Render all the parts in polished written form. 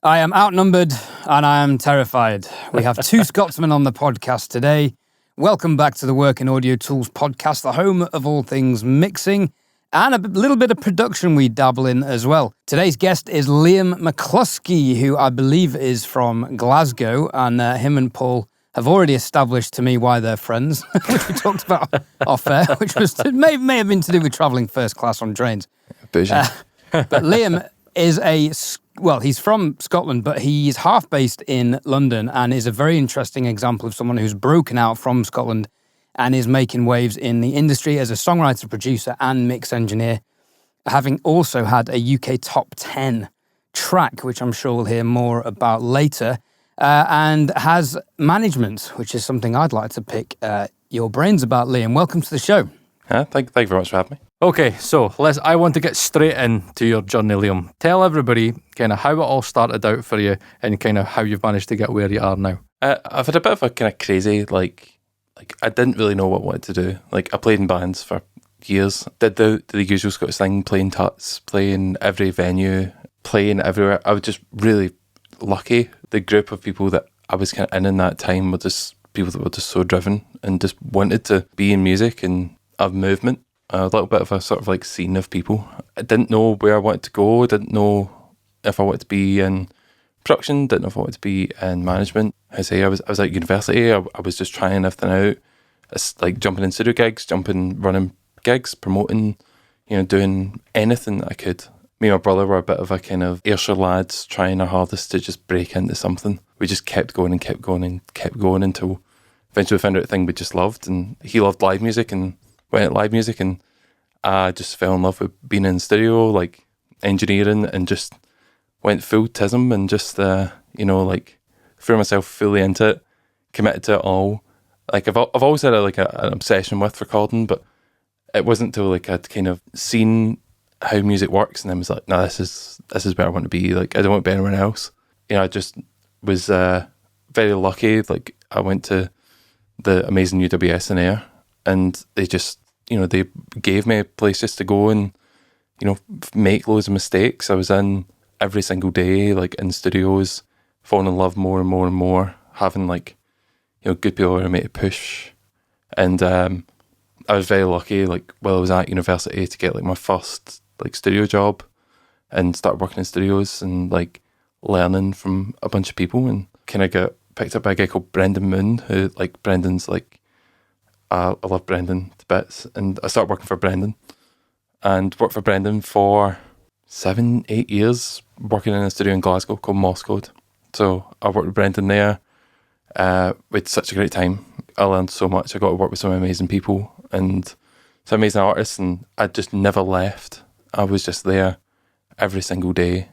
I am outnumbered and I am terrified. We have two Scotsmen on the podcast today. Welcome back to the WorkingAudioTools podcast, the home of all things mixing and a little bit of production we dabble in as well. Today's guest is Liam McCluskey, who I believe is from Glasgow, and him and Paul have already established to me why they're friends, which we talked about off air, which was may have been to do with travelling first class on trains. But Liam is he's from Scotland, but he's half based in London and is a very interesting example of someone who's broken out from Scotland and is making waves in the industry as a songwriter, producer, and mix engineer, having also had a UK top 10 track, which I'm sure we'll hear more about later, and has management, which is something I'd like to pick your brains about. Liam, welcome to the show. Thank you very much for having me. Okay, so I want to get straight into your journey, Liam. Tell everybody kind of how it all started out for you and kind of how you've managed to get where you are now. I've had a bit of a kind of crazy, like I didn't really know what I wanted to do. Like, I played in bands for years, did the usual Scottish thing, playing tuts, playing every venue, playing everywhere. I was just really lucky. The group of people that I was kind of in that time were just people that were just so driven and just wanted to be in music and have movement. A little bit of a sort of like scene of people. I didn't know where I wanted to go. Didn't know if I wanted to be in production. Didn't know if I wanted to be in management. I was at university. I was just trying everything out. It's like jumping in studio gigs, running gigs, promoting, doing anything that I could. Me and my brother were a bit of a kind of Ayrshire lads trying our hardest to just break into something. We just kept going and kept going and kept going until eventually we found out a thing we just loved. And he loved live music and went at live music, and I just fell in love with being in the studio, like engineering, and just went full tism and just, threw myself fully into it, committed to it all. Like, I've always had an obsession with recording, but it wasn't until like I'd kind of seen how music works and then was like, no, this is where I want to be. Like, I don't want to be anywhere else. I just was very lucky. Like, I went to the amazing UWS in Ayr, and they just, they gave me places to go and, make loads of mistakes. I was in every single day, like in studios, falling in love more and more and more, having like, good people around me to push. And I was very lucky, like while I was at university, to get like my first like studio job and start working in studios and like learning from a bunch of people, and kind of got picked up by a guy called Brendan Moon, who like Brendan's like, I love Brendan to bits, and I started working for Brendan and worked for Brendan for 7-8 years, working in a studio in Glasgow called Moss Code. So I worked with Brendan there. We had such a great time. I learned so much. I got to work with some amazing people and some amazing artists, and I just never left. I was just there every single day,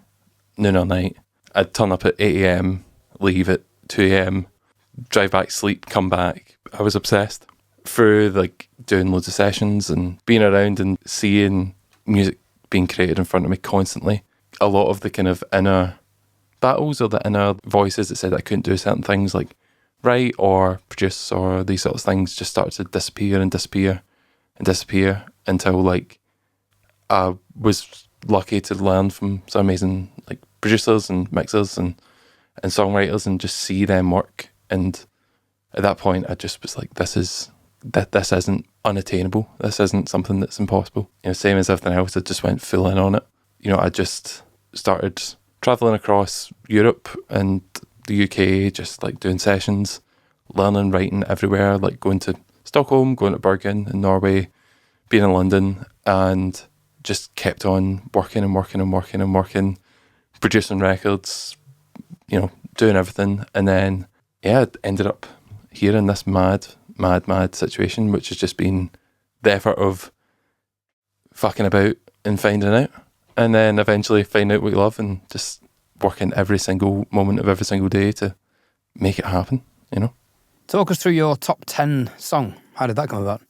noon or night. I'd turn up at 8 a.m, leave at 2 a.m, drive back, sleep, come back. I was obsessed. Through like doing loads of sessions and being around and seeing music being created in front of me constantly, a lot of the kind of inner battles or the inner voices that said I couldn't do certain things like write or produce or these sorts of things just started to disappear and disappear and disappear until like I was lucky to learn from some amazing like producers and mixers and songwriters and just see them work. And at that point I just was like, this isn't unattainable. This isn't something that's impossible. Same as everything else, I just went full in on it. I just started travelling across Europe and the UK, just like doing sessions, learning, writing everywhere, like going to Stockholm, going to Bergen in Norway, being in London, and just kept on working and working and working and working, producing records, doing everything. And then, ended up here in this mad situation, which has just been the effort of fucking about and finding out, and then eventually find out what you love and just working every single moment of every single day to make it happen. Talk us through your top 10 song. How did that come about?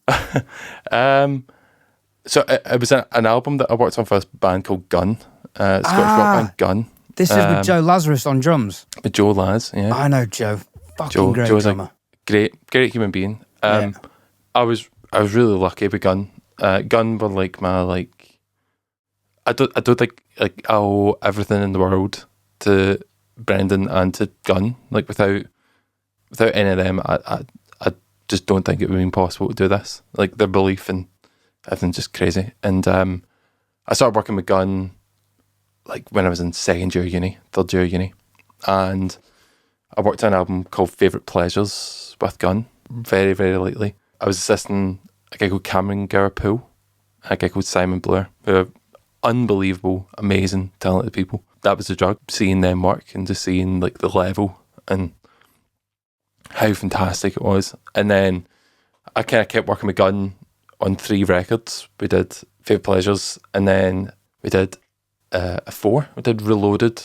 So it was an album that I worked on for a band called Gun, Scottish rock band Gun. This is with Joe Lazarus on drums. With Joe Laz, yeah. I know Joe. Fucking great Joe's drummer. Great human being. I was really lucky with Gun. Gun were like my I don't think I owe everything in the world to Brendan and to Gunn. Like without any of them, I just don't think it would have been possible to do this. Like their belief in everything's just crazy. And I started working with Gunn like when I was in third year uni, and I worked on an album called Favourite Pleasures with Gunn very, very lately. I was assisting a guy called Cameron Garapool, a guy called Simon Blair, who are unbelievable, amazing, talented people. That was the drug, seeing them work and just seeing like the level and how fantastic it was. And then I kind of kept working with Gunn on 3 records. We did Favourite Pleasures, and then we did a 4. We did Reloaded,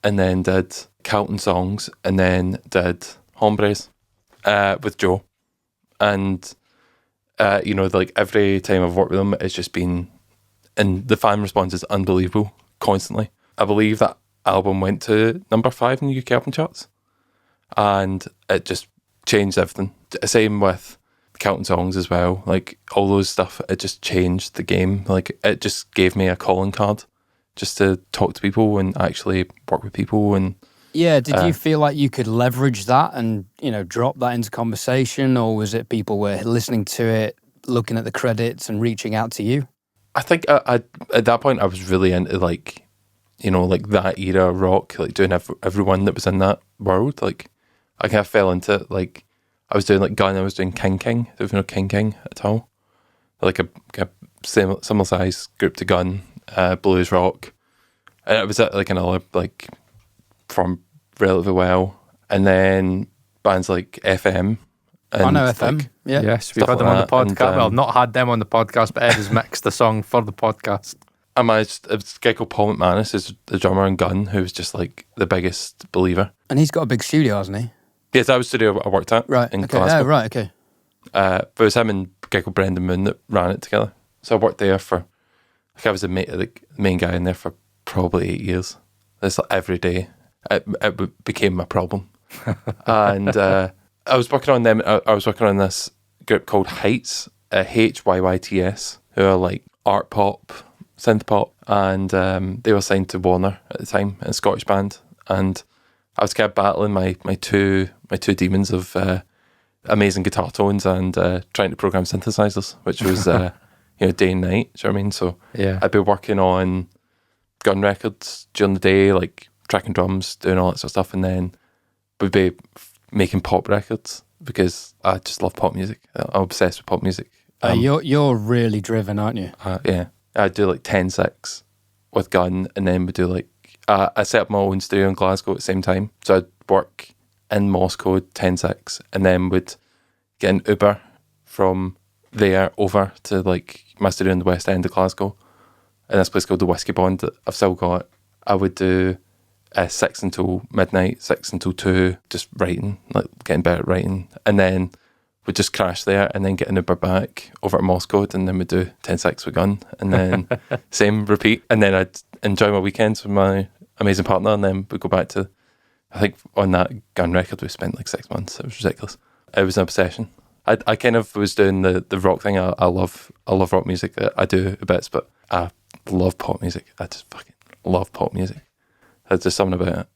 and then did Carlton Songs, and then did Hombres with Joe. And like every time I've worked with them, it's just been, and the fan response is unbelievable constantly. I believe that album went to number 5 in the UK album charts, and it just changed everything. Same with Carlton Songs as well. Like all those stuff, it just changed the game. Like it just gave me a calling card just to talk to people and actually work with people. And yeah, did you feel like you could leverage that and, drop that into conversation, or was it people were listening to it, looking at the credits and reaching out to you? I think at that point I was really into like that era of rock, like doing everyone that was in that world. Like I kind of fell into it. Like I was doing like Gun, I was doing King. There's no King at all. Like a similar size group to Gun, blues rock, and it was at like another like from relatively well, and then bands like FM. And I know FM. Like, yeah. Yes, we've had them on the podcast. Well, not had them on the podcast, but Ed has mixed the song for the podcast. I managed, it was a guy called Paul McManus, who's the drummer in Gun, who was just like the biggest believer. And he's got a big studio, hasn't he? Yes, that was the studio I worked at in Glasgow. Oh, right, okay. But it was him and a guy called Brendan Moon that ran it together. So I worked there for, like I was the main guy in there for probably 8 years. It's like every day. It became my problem. And I was working on them. I was working on this group called Heights, HYYTS, who are like art pop, synth pop, and they were signed to Warner at the time, a Scottish band. And I was kind of battling my two demons of amazing guitar tones and trying to program synthesizers, which was day and night. Do you know what I mean? So yeah, I'd be working on Gun records during the day, like tracking drums, doing all that sort of stuff, and then we'd be making pop records because I just love pop music. I'm obsessed with pop music. You're really driven, aren't you? Yeah, I do like 10/6 with Gun, and then we do like I set up my own studio in Glasgow at the same time. So I'd work in Morse code 10/6, and then would get an Uber from there over to like my studio in the West End of Glasgow, in this place called the Whiskey Bond that I've still got. I would do 6 until midnight, 6 until 2, just writing, like getting better at writing, and then we'd just crash there and then get an Uber back over at Morse code, and then we'd do 10/6 with Gun, and then same repeat, and then I'd enjoy my weekends with my amazing partner, and then we'd go back to, I think on that Gun record we spent like 6 months. It was ridiculous. It was an obsession. I kind of was doing the rock thing. I love rock music. I do a bits, but I love pop music. I just fucking love pop music. There's just something about it.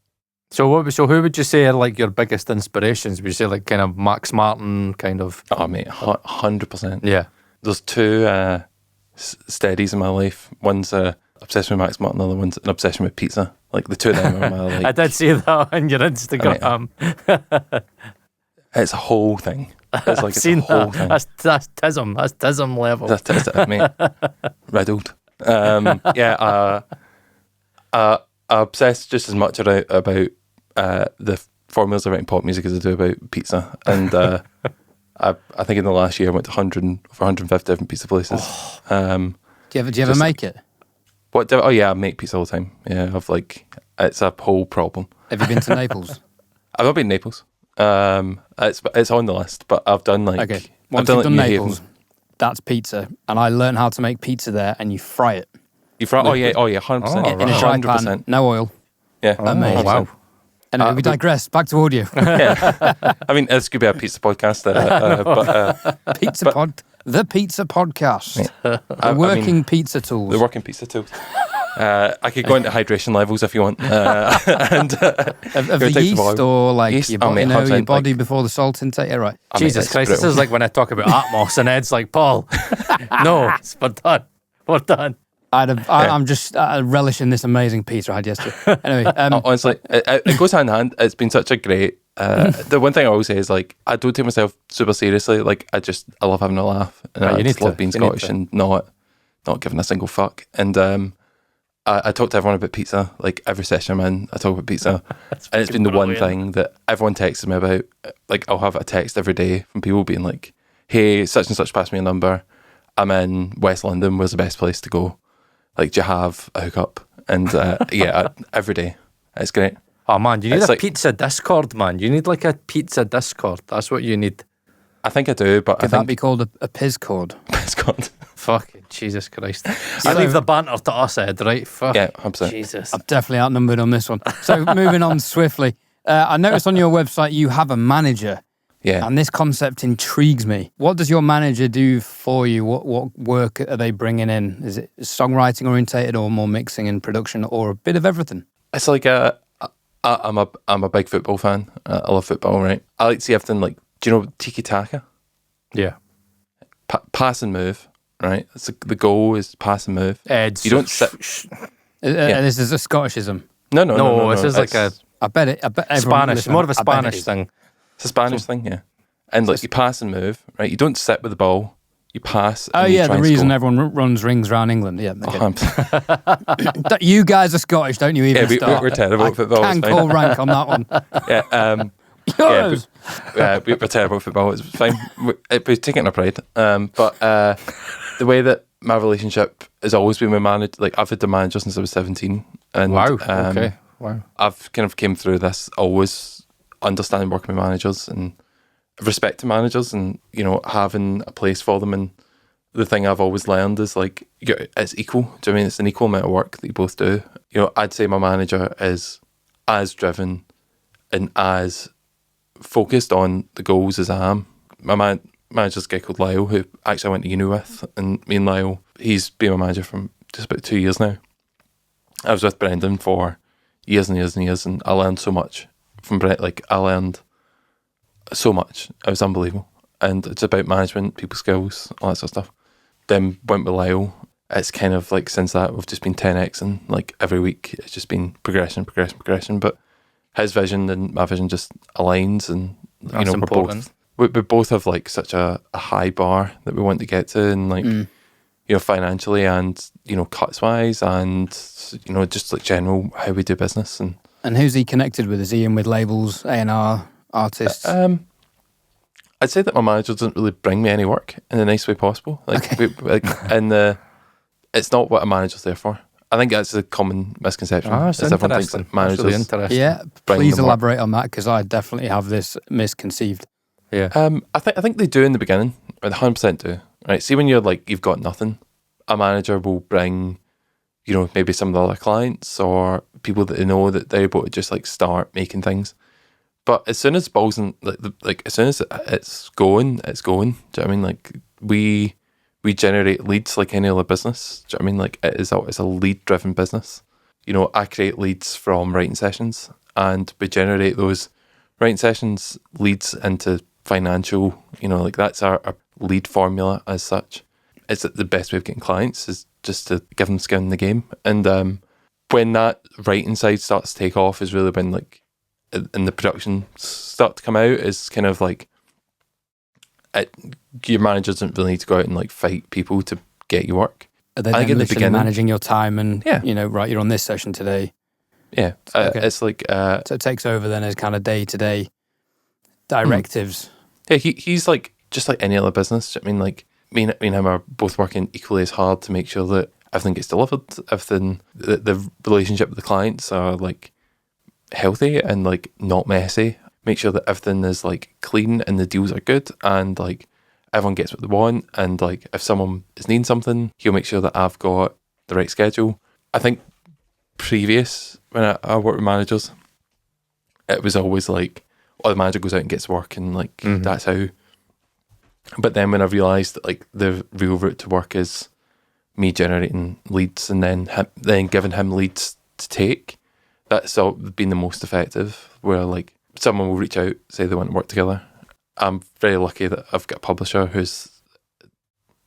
So who would you say are like your biggest inspirations? Would you say like kind of Max Martin kind of? Oh mate, 100%. Yeah. There's 2 steadies in my life. One's obsession with Max Martin, the other one's an obsession with pizza. Like the two of them are my like. I did see that on your Instagram. It's a whole thing. It's like I've seen a whole that. thing. That's tism. That's tism level. That's mate. Riddled. I obsess just as much about the formulas of writing pop music as I do about pizza. And I think in the last year I went to over 150 different pizza places. Do you ever make it? Oh yeah, I make pizza all the time. Yeah, it's a whole problem. Have you been to Naples? I've not been to Naples. It's on the list, but I've done like okay. Once you've done Naples, that's pizza, and I learned how to make pizza there, and you fry it. You fry? Oh yeah, 100%. In a fry pan, no oil. Yeah, amazing. Oh, wow. Anyway, we digress. Back to audio. Yeah, I mean this could be a pizza podcast, the pizza podcast. Yeah. The working pizza tools. The working pizza tools. I could go into hydration levels if you want. And of the yeast or like yeast? your, Oh, mate, your 100%, body like- before the salt intake? Yeah, right. Jesus Christ, this is like when I talk about Atmos and Ed's like, Paul, no, we're done. We're done. I'm just relishing this amazing pizza I had yesterday. Anyway, Honestly, it goes hand in hand. It's been such a great. The one thing I always say is like I don't take myself super seriously. Like I love having a laugh, and I just love being Scottish and not giving a single fuck. And I talk to everyone about pizza. Like every session I'm in, I talk about pizza, and it's been the one thing that everyone texts me about. Like I'll have a text every day from people being like, "Hey, such and such passed me a number. I'm in West London. Where's the best place to go? Like, do you have a hookup?" And every day, it's great. Oh man, you need It's a like- pizza Discord, man. You need like a pizza Discord. That's what you need. I think I do, but could I that think be called a Pizcord? it's called. Fucking Jesus Christ. I leave the banter to us, Ed, right? Fuck. Yeah, 100%. Jesus. I'm definitely outnumbered on this one. So moving on swiftly, I noticed on your website you have a manager. Yeah. And this concept intrigues me. What does your manager do for you? What work are they bringing in? Is it songwriting orientated or more mixing and production or a bit of everything? It's like I'm a big football fan. I love football, right? I like to see everything like, do you know tiki taka? Yeah. Pass and move, right? It's the goal is pass and move. Ed's. You don't sit. This is a Scottishism. No. This is like a I bet everyone Spanish, listening- more of a I bet it Spanish is. thing. It's a Spanish thing, yeah. And like you pass and move, right? You don't sit with the ball. You pass. Oh and you yeah, try the and reason score. everyone runs rings around England. Yeah, okay. 100%. You guys are Scottish, don't you? Even Yeah, start. we're terrible at football. Can It's call fine. rank on that one. Yeah. Yours. We're terrible at football. It's fine. We're taking our pride. But the way that my relationship has always been with managed, like I've had the manager since I was 17. And, Wow. Okay. Wow. I've kind of came through this always understanding working with managers and respecting managers and, you know, having a place for them. And the thing I've always learned is like, it's equal. Do you know what I mean? It's an equal amount of work that you both do. You know, I'd say my manager is as driven and as focused on the goals as I am. My manager's a guy called Lyle, who actually I went to uni with, and me and Lyle, he's been my manager for just about 2 years now. I was with Brendan for years and years and years, and I learned so much from Brett. Like, I learned so much. It was unbelievable. And it's about management, people skills, all that sort of stuff. Then went with Lyle. It's kind of like since that, we've just been 10x, and like every week, it's just been progression. But his vision and my vision just aligns, and you That's know, important. we both have like such a high bar that we want to get to, and like you know, financially and you know, cuts wise, and you know, just like general how we do business. And who's he connected with? Is he in with labels, A&R, artists? I'd say that my manager doesn't really bring me any work in the nice way possible. Like, it's not what a manager's there for. I think that's a common misconception. That's is everyone thinks interesting. that managers. That's really interesting. Yeah, bring please them work. elaborate on that because I definitely have this misconceived. Yeah. I think they do in the beginning. 100% do. Right. See, when you're like you've got nothing, a manager will bring, you know, maybe some of the other clients or people that they know that they're able to just like start making things. But as soon as balls and like as soon as it's going, it's going. Do you know what I mean? Like we generate leads like any other business. Do you know what I mean? Like it's a lead driven business. You know, I create leads from writing sessions, and we generate those writing sessions leads into financial. You know, like that's our lead formula as such. It's the best way of getting clients is just to give them skin in the game. And when that writing side starts to take off is really when like and the production start to come out is kind of like your manager doesn't really need to go out and like fight people to get you work. Are they I think then at the literally beginning- managing your time and, Yeah. you know, right, you're on this session today. Yeah, Okay. it's like So it takes over then as kind of day-to-day directives. yeah, he's like just like any other business. Do you know what I mean, like me and him are both working equally as hard to make sure that everything gets delivered. Everything, the relationship with the clients are like healthy and like not messy. Make sure that everything is like clean and the deals are good and like everyone gets what they want. And like if someone is needing something, he'll make sure that I've got the right schedule. I think previous when I worked with managers, it was always like, oh, the manager goes out and gets work and like that's how. But then when I realised that like the real route to work is me generating leads and then giving him leads to take. That's all been the most effective, where like someone will reach out, say they want to work together. I'm very lucky that I've got a publisher who's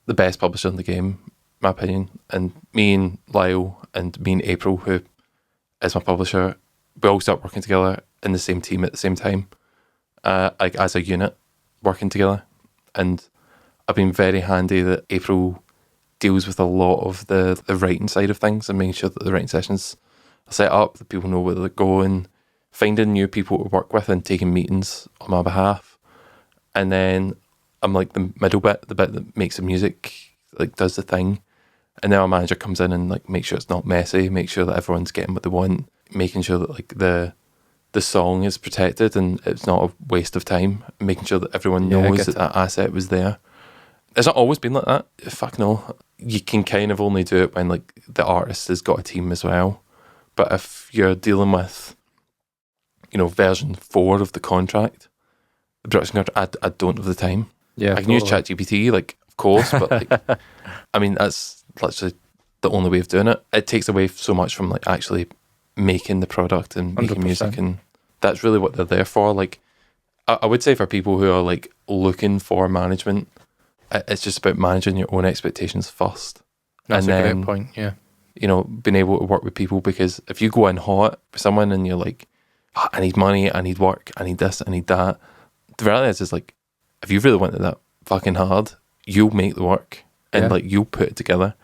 the best publisher in the game, in my opinion. And me and Lyle and me and April, who is my publisher, we all start working together in the same team at the same time, like as a unit, working together. And I've been very handy that April deals with a lot of the writing side of things and making sure that the writing sessions are set up, that people know where they're going, finding new people to work with and taking meetings on my behalf. And then I'm like the middle bit, the bit that makes the music, like does the thing. And then our manager comes in and like makes sure it's not messy, make sure that everyone's getting what they want, making sure that like the song is protected and it's not a waste of time, making sure that everyone knows that asset was there. It's not always been like that. Fuck no. You can kind of only do it when like the artist has got a team as well. But if you're dealing with, version 4 of the contract, the production contract, I don't have the time. Yeah, I can use ChatGPT, like, of course, but like, I mean, that's literally the only way of doing it. It takes away so much from like actually making the product and making 100%. music, and that's really what they're there for. Like, I would say for people who are like looking for management, it's just about managing your own expectations first. That's and a then, great point, yeah. Being able to work with people, because if you go in hot with someone and you're like, I need money, I need work, I need this, I need that, the reality is like, if you really wanted that fucking hard, you'll make the work and like you'll put it together.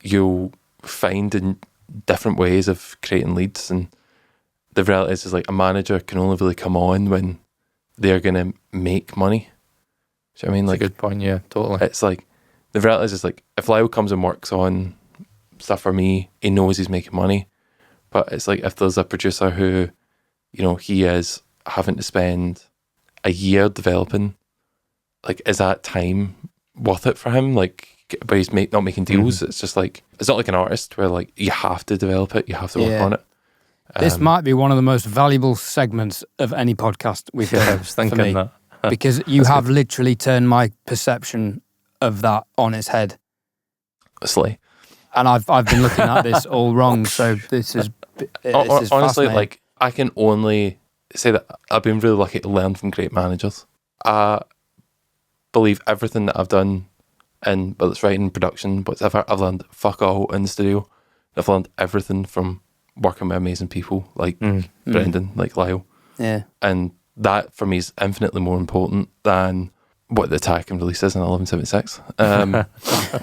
You'll find in different ways of creating leads, and the reality is like a manager can only really come on when they're going to make money. Do you know what I mean? That's like a good point, yeah, totally. It's like, the reality is like, if Lyle comes and works on stuff for me, he knows he's making money. But it's like, if there's a producer who, he is having to spend a year developing, like, is that time worth it for him? Like, but he's not making deals. It's just like, it's not like an artist where like you have to develop it, you have to work on it. This might be one of the most valuable segments of any podcast we've done. I was thinking that. Because you have literally turned my perception of that on its head. Slay. And I've been looking at this all wrong. So this is honestly, like, I can only say that I've been really lucky to learn from great managers. I believe everything that I've done, and whether it's writing, production, whatever, I've learned fuck all in the studio. I've learned everything from working with amazing people like Brendan, like Lyle. Yeah. And that for me is infinitely more important than what the attack and release is in 1176.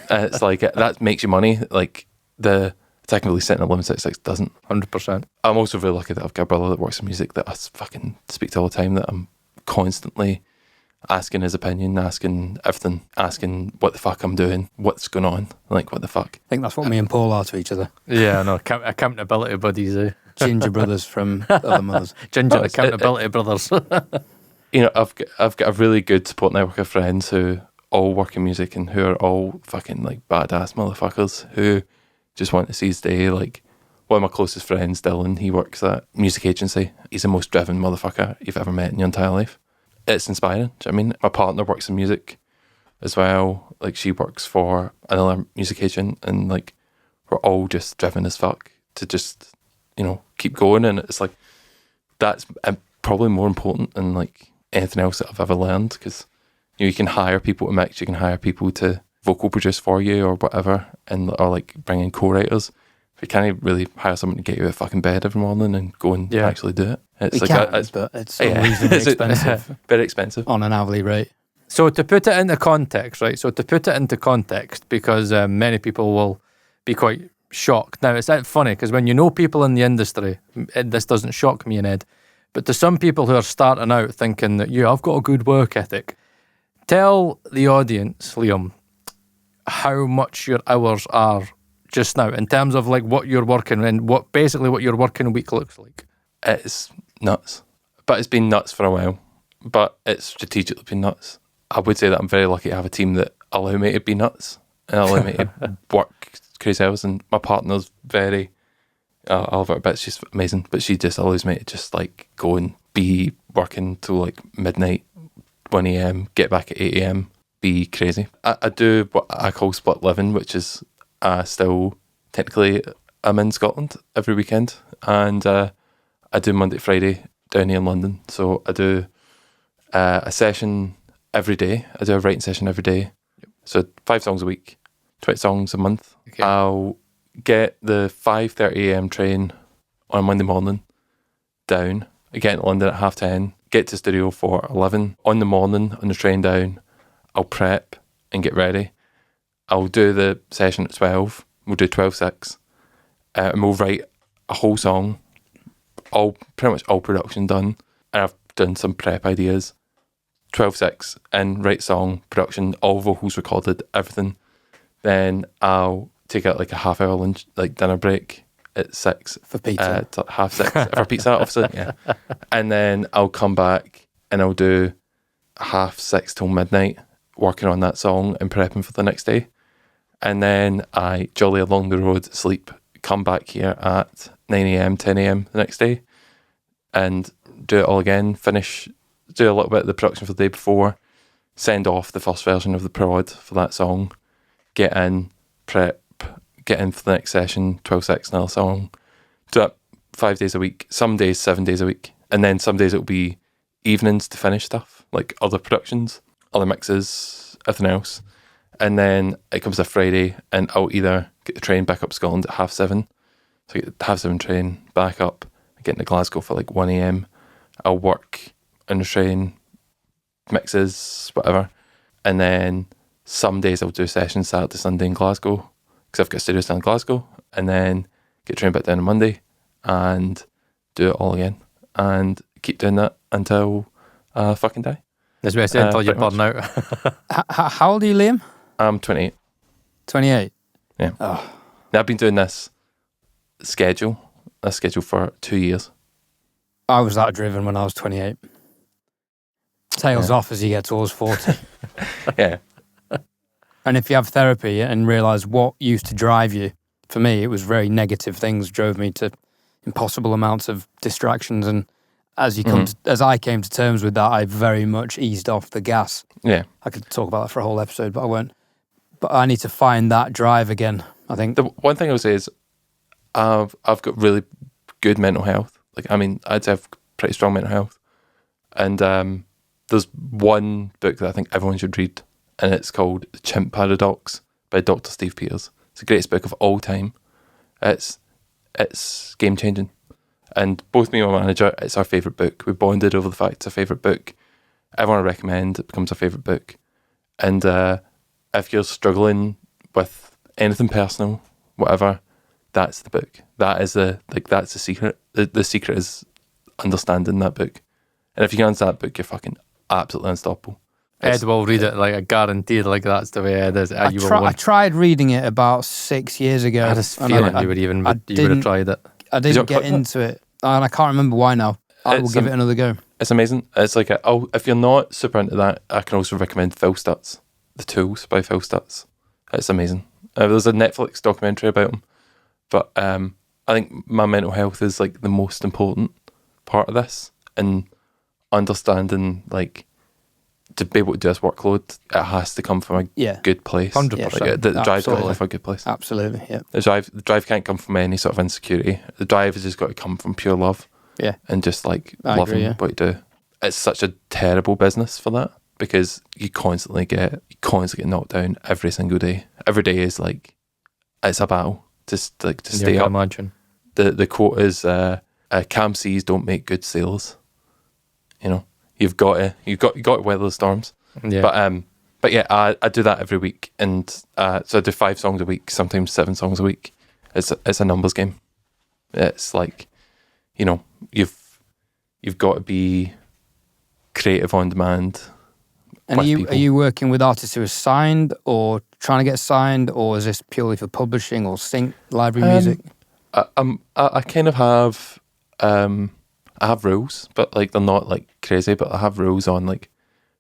It's like, that makes you money. Like, the attack and release set in 1176 doesn't. 100%. I'm also really lucky that I've got a brother that works in music that I fucking speak to all the time, that I'm constantly asking his opinion, asking everything, asking what the fuck I'm doing, what's going on, like, what the fuck. I think that's what me and Paul are to each other. Yeah, no, accountability buddies, eh? Ginger brothers from other mothers. Ginger accountability brothers. I've got a really good support network of friends who all work in music and who are all fucking like badass motherfuckers who just want to seize the day. Like, one of my closest friends, Dylan, he works at a music agency. He's the most driven motherfucker you've ever met in your entire life. It's inspiring. Do you know what I mean? My partner works in music as well. Like, she works for another music agent, and like, we're all just driven as fuck to just, keep going. And it's like, that's probably more important than like anything else that I've ever learned, because you can hire people to mix, you can hire people to vocal produce for you or whatever, or like bring in co-writers. But you can't really hire someone to get you out of fucking bed every morning and go and actually do it. It's but it's reasonably expensive. Very expensive on an hourly rate. So to put it into context, right? Because many people will be quite shocked. Now, it's funny because when you know people in the industry, this doesn't shock me and Ed, but to some people who are starting out thinking that, I've got a good work ethic, tell the audience, Liam, how much your hours are just now in terms of like what you're working and what your working week looks like. It's nuts, but it's been nuts for a while, but it's strategically been nuts. I would say that I'm very lucky to have a team that allow me to be nuts and allow me to work crazy hours, and my partner's very, I'll have her a bit, she's amazing, but she just allows me to just like go and be working till like midnight, 1 a.m, get back at 8 a.m, be crazy. I do what I call split living, which is still technically I'm in Scotland every weekend, and I do Monday to Friday down here in London. So I do a session every day. I do a writing session every day. So 5 songs a week, 20 songs a month. Okay. I'll get the 5:30 a.m. train on Monday morning down. I get into London at 10:30, get to studio for 11. On the morning, on the train down, I'll prep and get ready. I'll do the session at 12. We'll do 12/6. And we'll write a whole song, pretty much all production done. And I've done some prep ideas. 12/6 and write song, production, all vocals recorded, everything. Then I'll take out like a half-hour lunch, like dinner break at 6. For pizza. 6:30 for pizza, obviously. Yeah. And then I'll come back and I'll do 6:30 till midnight working on that song and prepping for the next day. And then I jolly along the road, sleep, come back here at 9 a.m, 10 a.m. the next day and do it all again, finish, do a little bit of the production for the day before, send off the first version of the prod for that song, get in, prep, get in for the next session, 12/6, another song. Do that 5 days a week, some days 7 days a week. And then some days it'll be evenings to finish stuff, like other productions, other mixes, everything else. And then it comes to Friday and I'll either get the train back up Scotland at 7:30. So I get the 7:30 train back up, I get into Glasgow for like 1 a.m. I'll work on the train, mixes, whatever. And then some days I'll do sessions Saturday, Sunday in Glasgow because I've got studios down in Glasgow. And then get train back down on Monday and do it all again. And keep doing that until I fucking die. That's what I said, until you burn out. How old are you, Liam? I'm 28. 28. Yeah. Oh. Now, I've been doing this schedule for 2 years. I was that driven when I was 28. Tails off as you get towards 40. Yeah. And if you have therapy and realise what used to drive you, for me, it was very negative things drove me to impossible amounts of distractions. And as I came to terms with that, I very much eased off the gas. Yeah. I could talk about that for a whole episode, but I won't. But I need to find that drive again, I think. The one thing I would say is I've got really good mental health. Like, I mean, I'd say I've pretty strong mental health. And there's one book that I think everyone should read, and it's called The Chimp Paradox by Dr. Steve Peters. It's the greatest book of all time. It's game-changing. And both me and my manager, it's our favourite book. We bonded over the fact it's our favourite book. Everyone I recommend, it becomes our favourite book. And if you're struggling with anything personal, whatever, that's the book. That's the secret. The secret is understanding that book. And if you can understand that book, you're fucking absolutely unstoppable. Ed will read it, like, I guarantee, like, that's the way Ed is. I tried reading it about 6 years ago. I had this feeling you would have tried it. I didn't get into it. And I can't remember why now. I will give it another go. It's amazing. It's like, if you're not super into that, I can also recommend Phil Stutz, The Tools by Phil Stutz. It's amazing. There's a Netflix documentary about him. But I think my mental health is like the most important part of this. And understanding, like, to be able to do this workload, it has to come from a good place. 100%. Like, the drive's got to come from a good place. Absolutely, yeah. The drive can't come from any sort of insecurity. The drive has just got to come from pure love. Yeah. And just like loving what you do. It's such a terrible business for that because you constantly get knocked down every single day. Every day is like, it's a battle to stay up. Imagine. The quote is, calm seas don't make good sailors. You know, you've got to weather the storms. Yeah. But yeah, I do that every week, and so I do 5 songs a week, sometimes 7 songs a week. It's a numbers game. It's like, you know, you've got to be creative on demand. And are you working with artists who are signed or trying to get signed, or is this purely for publishing or sync library music? I kind of have I have rules, but like they're not like crazy. But I have rules on like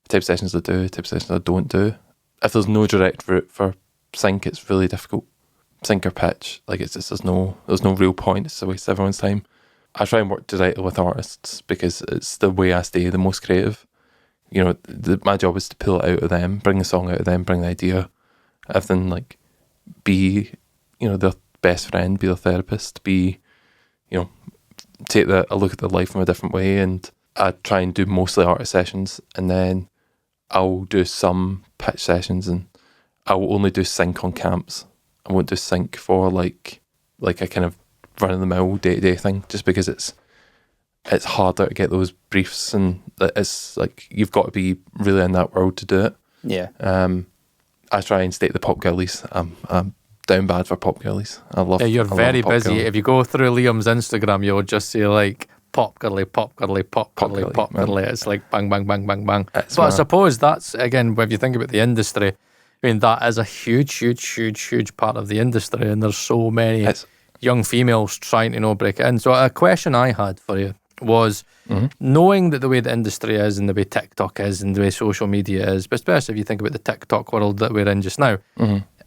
the type of sessions I do, type of sessions I don't do. If there's no direct route for sync, it's really difficult. Sync or pitch, like it's just there's no real point. It's a waste of everyone's time. I try and work directly with artists because it's the way I stay the most creative. You know, my job is to pull it out of them, bring the song out of them, bring the idea, everything, like be their best friend, be their therapist, be, take a look at their life from a different way. And I try and do mostly artist sessions, and then I'll do some pitch sessions, and I'll only do sync on camps. I won't do sync for like a kind of run-of-the-mill day-to-day thing, just because it's harder to get those briefs, and it's like you've got to be really in that world to do it. Yeah. I try and stay at the pop girlies. I'm down bad for pop girlies. I love. Yeah, you're I love very pop busy. girly. If you go through Liam's Instagram, you'll just see like pop girly, pop girly, pop girly, girly, pop man. girly. It's like bang, bang, bang, bang, bang. It's But I mad. suppose that's, again, if you think about the industry, I mean, that is a huge part of the industry, and there's so many It's- young females trying to break it in. So a question I had for you was, knowing that the way the industry is and the way TikTok is and the way social media is, but especially if you think about the TikTok world that we're in just now,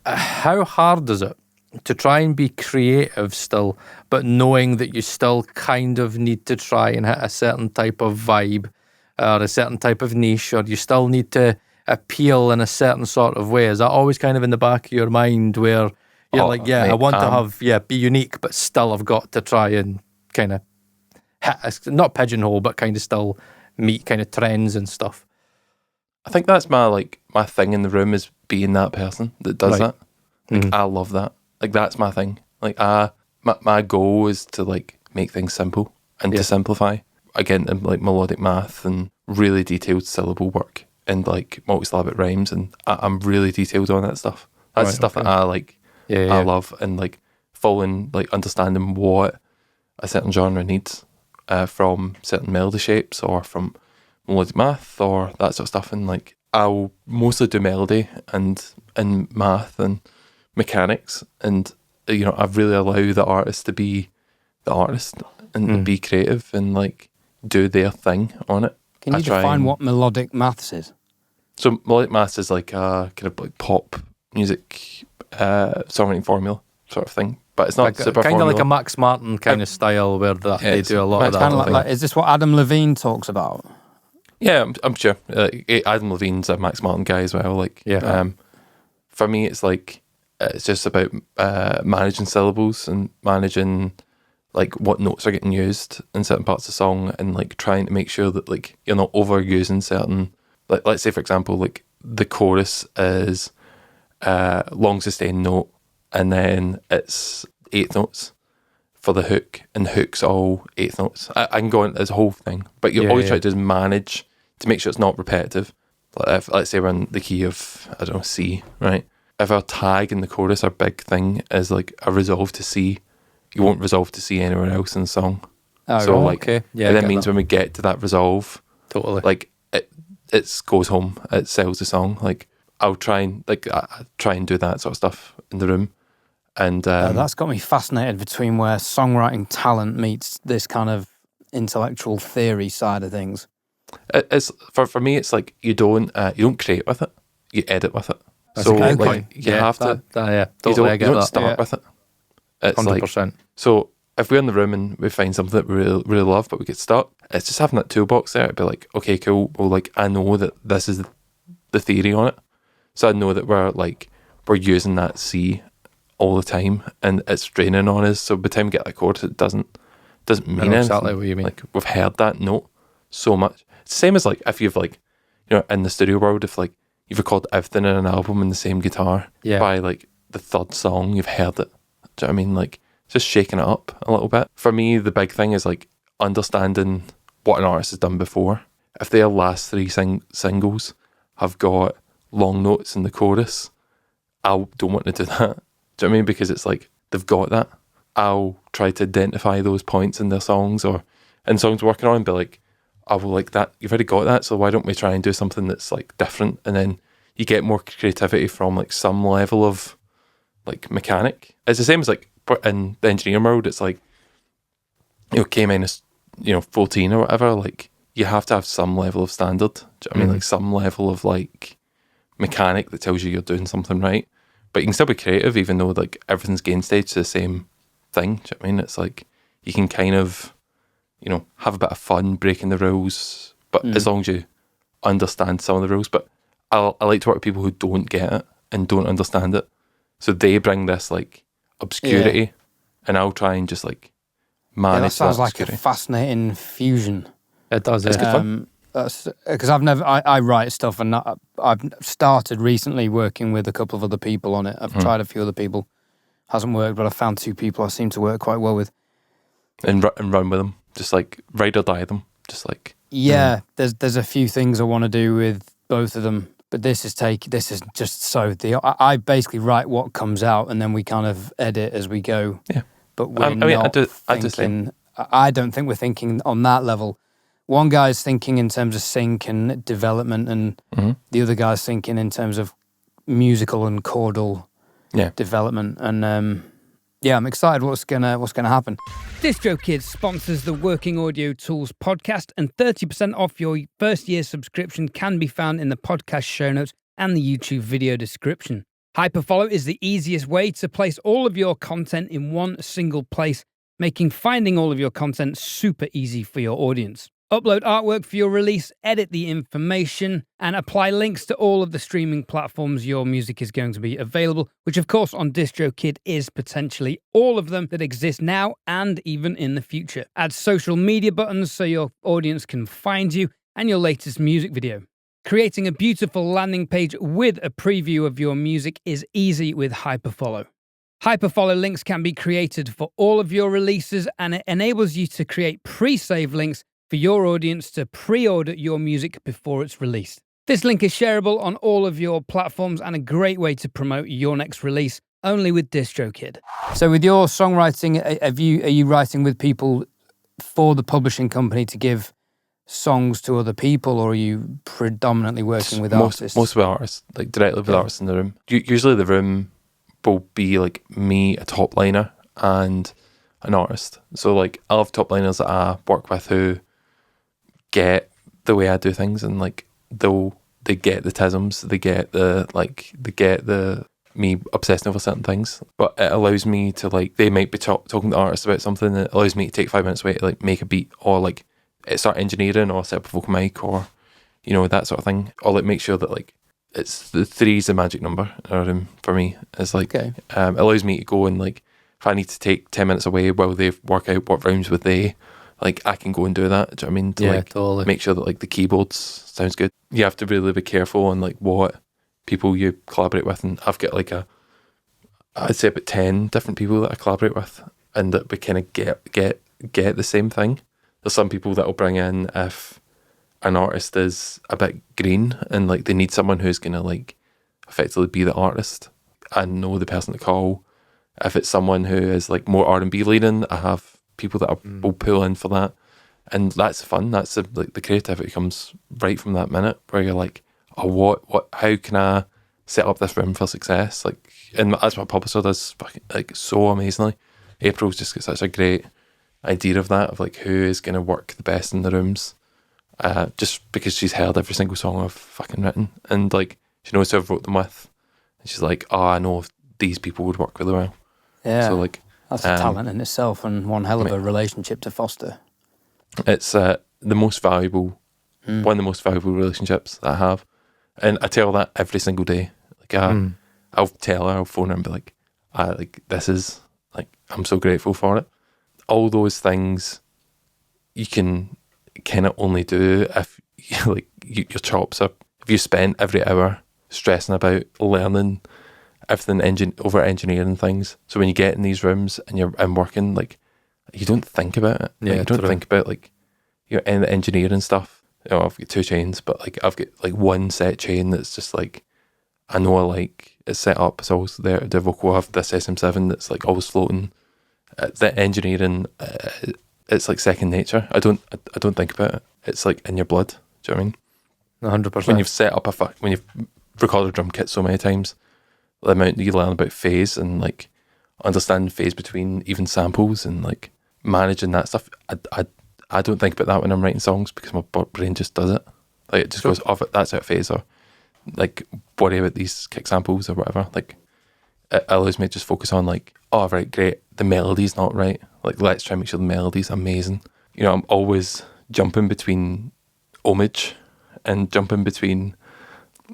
how hard is it to try and be creative still, but knowing that you still kind of need to try and hit a certain type of vibe or a certain type of niche, or you still need to appeal in a certain sort of way? Is that always kind of in the back of your mind where you're like, yeah, mate, I want to be unique, but still I've got to try and kind of not pigeonhole, but kind of still meet kind of trends and stuff? I think that's my thing in the room, is being that person that does Right. that. I love that. Like, that's my thing. Like, my goal is to make things simple and to simplify. Again, in melodic math and really detailed syllable work and multisyllabic rhymes, and I'm really detailed on that stuff. That's Right, stuff okay. that I like. Yeah. I love, and following understanding what a certain genre needs from certain melody shapes or from melodic math or that sort of stuff. And I'll mostly do melody and math and mechanics, and I really allow the artist to be the artist and to be creative and do their thing on it. Can you define what melodic maths is? So melodic maths is a kind of pop music songwriting formula sort of thing, but it's not super kind of like a formula. Max Martin kind of style where they do a lot of Max that. Martin thing. Is this what Adam Levine talks about? Yeah, I'm sure. Adam Levine's a Max Martin guy as well. For me, it's it's just about managing syllables and managing what notes are getting used in certain parts of the song, and trying to make sure that you're not overusing certain. Let's say, for example, the chorus is long sustained note, and then it's eighth notes for the hook, and the hook's all eighth notes. I can go into this whole thing, but you always try to just manage to make sure it's not repetitive. Let's say we're in the key of, I don't know, C, right? If our tag in the chorus, our big thing is a resolve to C, you won't resolve to C anywhere else in the song. Oh, So right. Okay. Yeah. and I that get means that. when we get to that resolve, Totally. it goes home, it sells the song. I'll try and I try and do that sort of stuff in the room. And That's got me fascinated between where songwriting talent meets this kind of intellectual theory side of things. it's for me, it's you don't create with it, you edit with it. That's So a good point. you have to. Yeah, You totally. I don't, get you don't that. start with it. It's 100%. so if we're in the room and we find something that we really love, but we get stuck, it's just having that toolbox there. It'd be okay, cool. Well, I know that this is the theory on it, so I know that we're using that C all the time, and it's draining on us. So by the time we get that chord, it doesn't mean I know anything. exactly what you mean. We've heard that note so much. It's the same as if you've in the studio world, if you've recorded everything in an album in the same guitar, by the third song you've heard it. Do you know what I mean? Just shaking it up a little bit. For me, the big thing is understanding what an artist has done before. If their last three singles have got long notes in the chorus, I don't want to do that. Do you know what I mean? Because it's they've got that. I'll try to identify those points in their songs or in songs we're working on and be I will that. You've already got that, so why don't we try and do something that's different? And then you get more creativity from some level of mechanic. It's the same as in the engineering world. It's K minus 14 or whatever. You have to have some level of standard. Do you know what I mean? Some level of mechanic that tells you you're doing something right. But you can still be creative even though everything's gain stage to the same thing. Do you know what I mean? It's you can kind of have a bit of fun breaking the rules, but as long as you understand some of the rules. But I like to work with people who don't get it and don't understand it. So they bring this obscurity, and I'll try and just like manage that sounds that like obscurity. a fascinating fusion. It does. It's good fun. Because I write stuff, and I've started recently working with a couple of other people on it. I've tried a few other people, hasn't worked, but I found 2 people I seem to work quite well with. And run with them, just like ride or die them, just like There's a few things I want to do with both of them, but this is just so I basically write what comes out, and then we kind of edit as we go. Yeah, but I don't think we're thinking on that level. One guy's thinking in terms of sync and development, and the other guy's thinking in terms of musical and chordal development. And I'm excited what's gonna happen. DistroKid sponsors the Working Audio Tools podcast, and 30% off your first year subscription can be found in the podcast show notes and the YouTube video description. Hyperfollow is the easiest way to place all of your content in one single place, making finding all of your content super easy for your audience. Upload artwork for your release, edit the information, and apply links to all of the streaming platforms your music is going to be available, which of course on DistroKid is potentially all of them that exist now and even in the future. Add social media buttons so your audience can find you and your latest music video. Creating a beautiful landing page with a preview of your music is easy with Hyperfollow. Hyperfollow links can be created for all of your releases, and it enables you to create pre-save links for your audience to pre-order your music before it's released. This link is shareable on all of your platforms and a great way to promote your next release, only with DistroKid. So with your songwriting, are you writing with people for the publishing company to give songs to other people, or are you predominantly working with artists? Most of the artists, like directly with artists in the room. Usually the room will be like me, a top liner, and an artist. So like I'll have top liners that I work with who get the way I do things, and like they get the tisms, they get the me obsessing over certain things, but it allows me to like, they might be talking to artists about something, and it allows me to take 5 minutes away to like make a beat, or like start engineering, or set up a vocal mic, or that sort of thing, or like make sure that like it's the 3 is the magic number in our room for me. It's like it allows me to go and like, if I need to take 10 minutes away while they work out what rhymes with they, like I can go and do that. Do you know what I mean? To totally. Make sure that like the keyboards sounds good. You have to really be careful on like what people you collaborate with, and I've got like I'd say about 10 different people that I collaborate with, and that we kind of get the same thing. There's some people that will bring in if an artist is a bit green and like they need someone who's gonna like effectively be the artist and know the person to call. If it's someone who is like more R&B leaning, I have people that will pull in for that, and that's fun. That's like the creativity comes right from that minute, where you're like, oh, what? How can I set up this room for success? Like, and that's what publisher does, like so amazingly. April's just got such a great idea of that, of like who is going to work the best in the rooms, just because she's heard every single song I've fucking written, and like she knows who I've wrote them with, and she's like, oh, I know these people would work really well. Yeah. So like, that's a talent in itself, and one hell of a relationship to foster. It's the most valuable, one of the most valuable relationships that I have, and I tell that every single day. Like I'll tell her, I'll phone her and be like, this is like, I'm so grateful for it. All those things you can kind of only do if like your chops are. If you spend every hour stressing about learning everything, over engineering things. So when you get in these rooms and you're working, like you don't think about it. Yeah, like, you don't think about like in the engineering stuff. I've got 2 chains, but like I've got like one set chain that's just like, I know I like it's set up. It's always there. The vocal, I have this SM7 that's like always floating. The engineering, it's like second nature. I don't think about it. It's like in your blood. Do you know what I mean? 100%. When you've set up when you've recorded a drum kit so many times, the amount that you learn about phase and like understanding phase between even samples and like managing that stuff. I don't think about that when I'm writing songs, because my brain just does it. Like it just goes off it. That's out of phase, or like worry about these kick samples or whatever. Like it allows me to just focus on like, oh right, great, the melody's not right. Like let's try and make sure the melody's amazing. I'm always jumping between homage and jumping between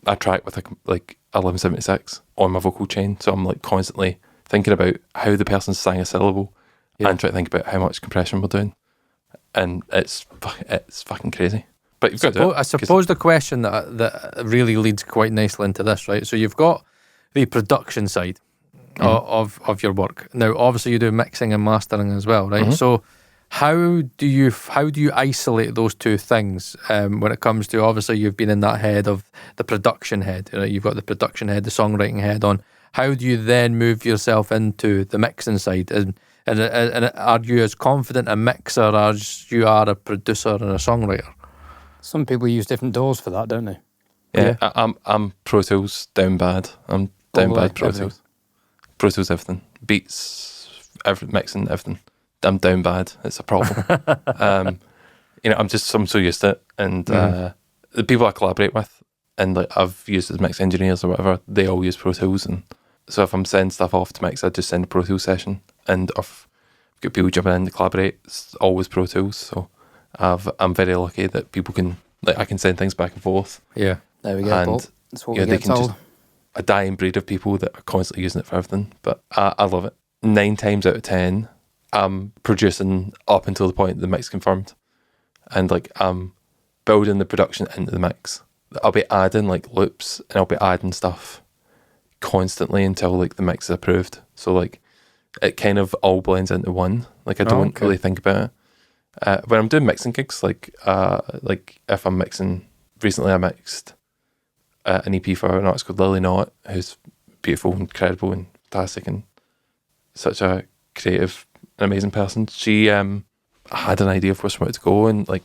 a track with like 1176 on my vocal chain. So I'm like constantly thinking about how the person sang a syllable and trying to think about how much compression we're doing. And it's fucking crazy. But you've got to do it, I suppose the question that really leads quite nicely into this, right? So you've got the production side of your work. Now, obviously, you do mixing and mastering as well, right? So how do you isolate those two things when it comes to, obviously, you've been in that head of the production head, right? You've got the production head, the songwriting head on. How do you then move yourself into the mixing side? And are you as confident a mixer as you are a producer and a songwriter? Some people use different doors for that, don't they? Yeah. I'm Pro Tools down bad. I'm down bad Pro Tools. Pro Tools everything. Beats, mixing, everything. I'm down bad. It's a problem. I'm so used to it. And the people I collaborate with, and like I've used as mix engineers or whatever, they all use Pro Tools. And so if I'm sending stuff off to mix, I just send a Pro Tools session. And if I've got people jumping in to collaborate, it's always Pro Tools. So I'm very lucky that people can, like, I can send things back and forth. Yeah. There we go, And Paul. That's what we get told. A dying breed of people that are constantly using it for everything. But I love it. 9 times out of 10, I'm producing up until the point the mix confirmed. And like I'm building the production into the mix. I'll be adding like loops and I'll be adding stuff constantly until like the mix is approved. So like it kind of all blends into one. Like I don't really think about it. When I'm doing mixing gigs, like if I'm mixing, recently I mixed an EP for an artist called Lily Knott, who's beautiful, incredible and fantastic and such a creative and amazing person. She had an idea of where she wanted to go, and like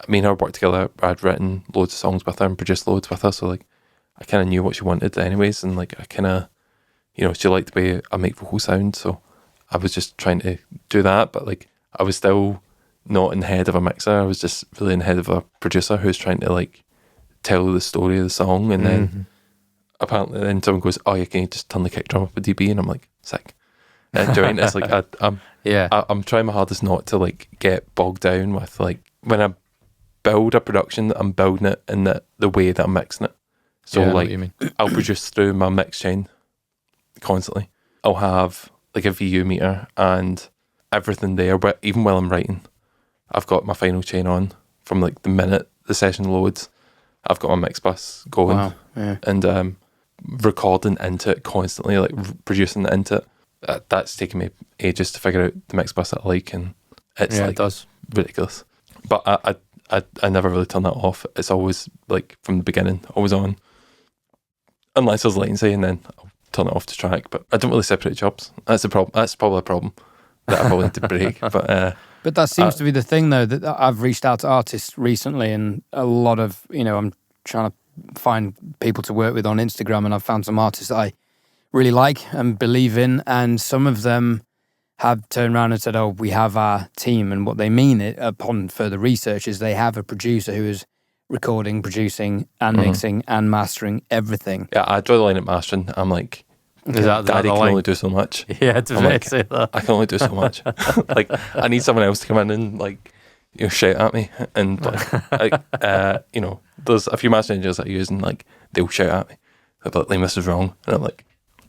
me and her worked together. I'd written loads of songs with her and produced loads with her, so like I kind of knew what she wanted anyways, and like I kind of, she liked the way I make vocal sound, so I was just trying to do that, but like I was still not in the head of a mixer. I was just really in the head of a producer who's trying to like tell the story of the song, and then apparently then someone goes, "Oh, yeah, can you just turn the kick drum up a dB?" And I'm like, sick. And it's like I'm trying my hardest not to like get bogged down with like when I build a production, I'm building it in the way that I'm mixing it. So like I'll produce through my mix chain constantly. I'll have like a VU meter and everything there, but even while I'm writing, I've got my final chain on from like the minute the session loads. I've got my mix bus going and recording into it constantly, like producing into it. That's taken me ages to figure out the mix bus that I like, and it's like it does. ridiculous. But I never really turn that off. It's always like from the beginning, always on, unless there's latency, and then I'll turn it off to track. But I don't really separate jobs. That's a problem. That's probably a problem that I probably need to break. But that seems to be the thing, though, that I've reached out to artists recently, and a lot of, I'm trying to find people to work with on Instagram, and I've found some artists that I really like and believe in, and some of them have turned around and said, "Oh, we have our team," and what they mean upon further research is they have a producer who is recording, producing, and mixing and mastering everything. Yeah, I draw the line at mastering. I'm like, Daddy can only do so much. Yeah, to say that. I can only do so much. Like, I need someone else to come in and like, shout at me, and like, there's a few master engineers that I use, and like they'll shout at me, they're like, "This is wrong," and I'm like,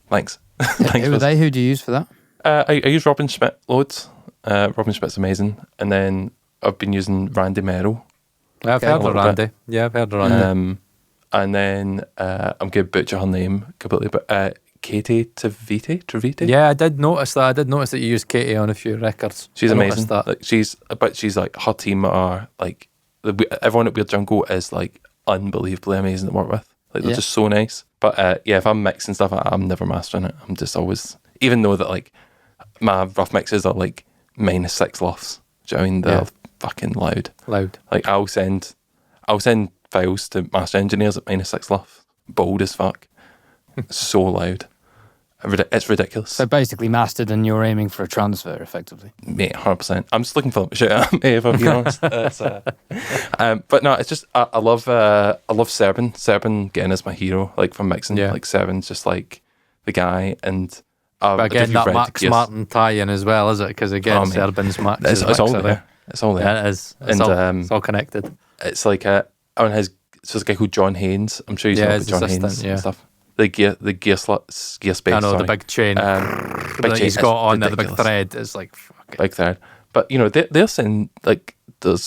"Thanks." Thanks. Who are they? Who do you use for that? I use Robin Schmidt loads. Robin Schmidt's amazing, and then I've been using Randy Merrill. I've heard of Randy. Yeah, I've heard of Randy. And then I'm going to butcher her name completely, but Katie Trevite. Yeah, I did notice that. I did notice that you used Katie on a few records. She's amazing. Like, she's like, her team are like, everyone at Weird Jungle is like unbelievably amazing to work with. Like, they're just so nice. But if I'm mixing stuff, I'm never mastering it. I'm just always, even though that like my rough mixes are like -6 LUFS. Do you know what I mean? They're fucking loud. Like I'll send files to master engineers at -6 LUFS. Bold as fuck. So loud. It's ridiculous. So basically mastered, and you're aiming for a transfer, effectively. Mate, 100%. I'm just looking for them to shout at me, if I'm being honest. But no, it's just I love Serban. Serban again is my hero. Like from mixing, like Serban's just like the guy. And but again, that Max Martin tie-in as well, is it? Because again, Serban's Max. It's all there. It's all there. Yeah, it is. It's all connected. It's like so there's a guy called John Haynes. I'm sure you've heard of John Haynes and stuff. the gear space. I know, sorry. the big chain Big that chain he's is got on there, the big ridiculous. thread. It's like, fuck it. Big thread. But they're saying like they're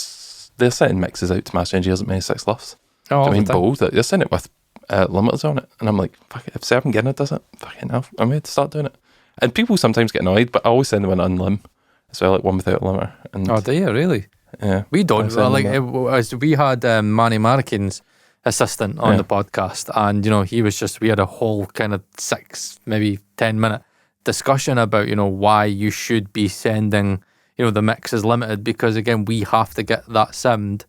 sending mixes out to master engineers at -6 LUFS. Oh, I mean, the time. bold. They're sending it with limiters on it, and I'm like, fuck it. If 7 Guinness does it, fucking hell, I'm going to start doing it. And people sometimes get annoyed, but I always send them an unlim as well, like one without a limiter. And Oh, do you really? yeah, We don't. I send Like them we had Manny Markin's assistant on Yeah. the podcast, and he was just, we had a whole kind of 6, maybe 10-minute discussion about why you should be sending the mixes limited, because again we have to get that simmed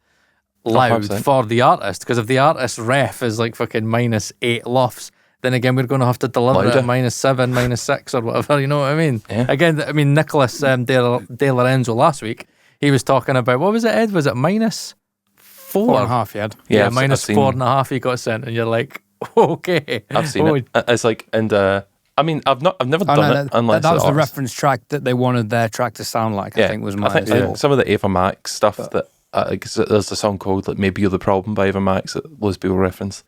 loud 100%. for the artist, because if the artist ref is like fucking -8 LUFS, then again we're going to have to deliver it Louder. at -7, -6 or whatever, you know what I mean? Yeah. Again, I mean, Nicholas De Lorenzo last week, he was talking about, what was it, Ed? Was it -4? 4.5, you had. Yeah, I've seen- -4.5 he got sent, and you're like, okay. I've seen Oh, it. It's like, and I mean, I've never Oh, done no, it unless that was the artist. reference track that they wanted their track to sound like, I think was I think -4. some of the Ava Max stuff that like, there's a song called like "Maybe You're the Problem" by Ava Max that loads of people reference,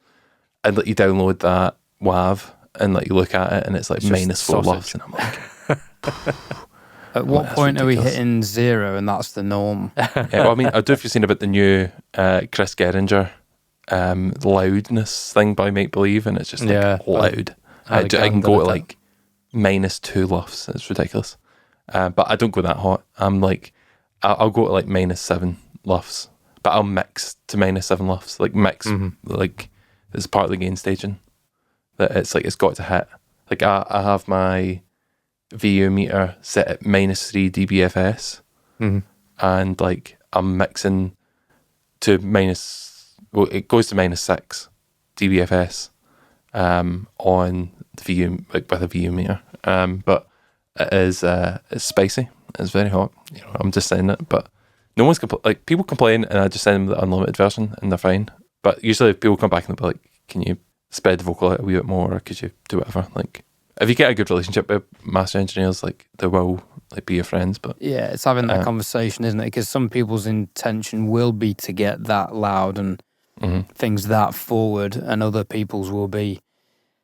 and like you download that WAV and like you look at it and it's like It's just -4 sausage. LUFS, and I'm like, At what that's point are we ridiculous. hitting 0 and that's the norm? yeah. Well, I mean, I don't know if you've seen about the new Chris Geringer loudness thing by Make Believe, and it's just like Yeah. loud. I I can gathered go to it. like -2 LUFS. It's ridiculous. But I don't go that hot. I'm like, I'll go to like -7 LUFS, but I'll mix to -7 LUFS. Like mix, like it's part of the gain staging. That it's like it's got to hit. Like I have my VU meter set at -3 dBFS, and like I'm mixing to it goes to -6 dBFS on the VU, like with a VU meter. But it is it's spicy. It's very hot. I'm just saying it, but no one's like people complain, and I just send them the unlimited version, and they're fine. But usually people come back and they'll be like, "Can you spread the vocal out a wee bit more, or could you do whatever?" Like, if you get a good relationship with master engineers, like they will like be your friends. But Yeah, it's having that conversation, isn't it? Because some people's intention will be to get that loud and things that forward, and other people's will be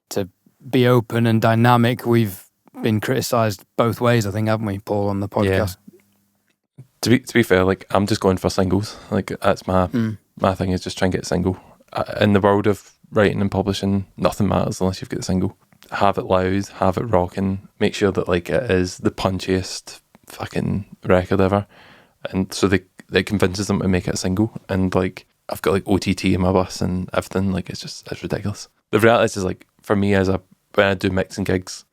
to be open and dynamic. We've been criticised both ways, I think, haven't we, Paul, on the podcast? to be fair, like I'm just going for singles. Like that's my thing, is just try and get a single. In the world of writing and publishing, nothing matters unless you've got a single. Have it loud, have it rocking, make sure that like it is the punchiest fucking record ever, and so they convinces them to make it a single. And like I've got like OTT in my bus and everything. Like it's ridiculous. The reality is like for me when I do mixing gigs,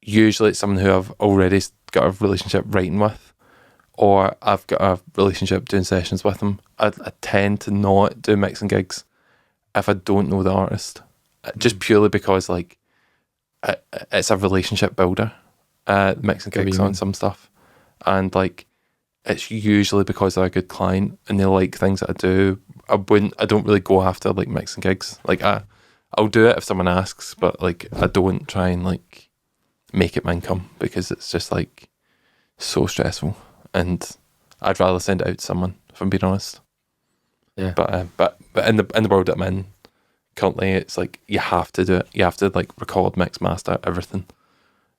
usually it's someone who I've already got a relationship writing with, or I've got a relationship doing sessions with them. I tend to not do mixing gigs if I don't know the artist, just purely because like it's a relationship builder. Mixing gigs on some stuff, and like it's usually because they're a good client and they like things that I do. I don't really go after like mixing gigs. Like I'll do it if someone asks, but like I don't try and like make it my income, because it's just like so stressful, and I'd rather send it out to someone, if I'm being honest. Yeah. But in the world that I'm in currently, it's like you have to do it. You have to like record, mix, master, everything.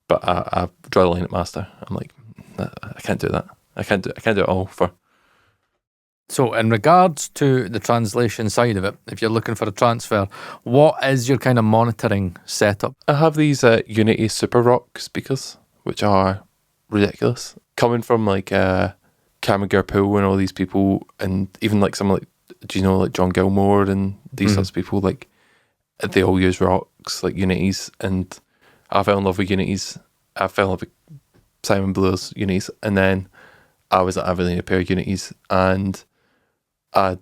But I draw the line at master. I'm like, I can't do that. I can't do it all for. So in regards to the translation side of it, if you're looking for a transfer, what is your kind of monitoring setup? I have these Unity Super Rock speakers, which are ridiculous. Coming from like Cameron Garpool and all these people, and even like someone like, do you know, like John Gilmore and these sorts of people, like they all use rocks, like Unities, and I fell in love with Unities. I fell in love with Simon Blue's Unities, and then I was like, I really need a pair of Unities, and I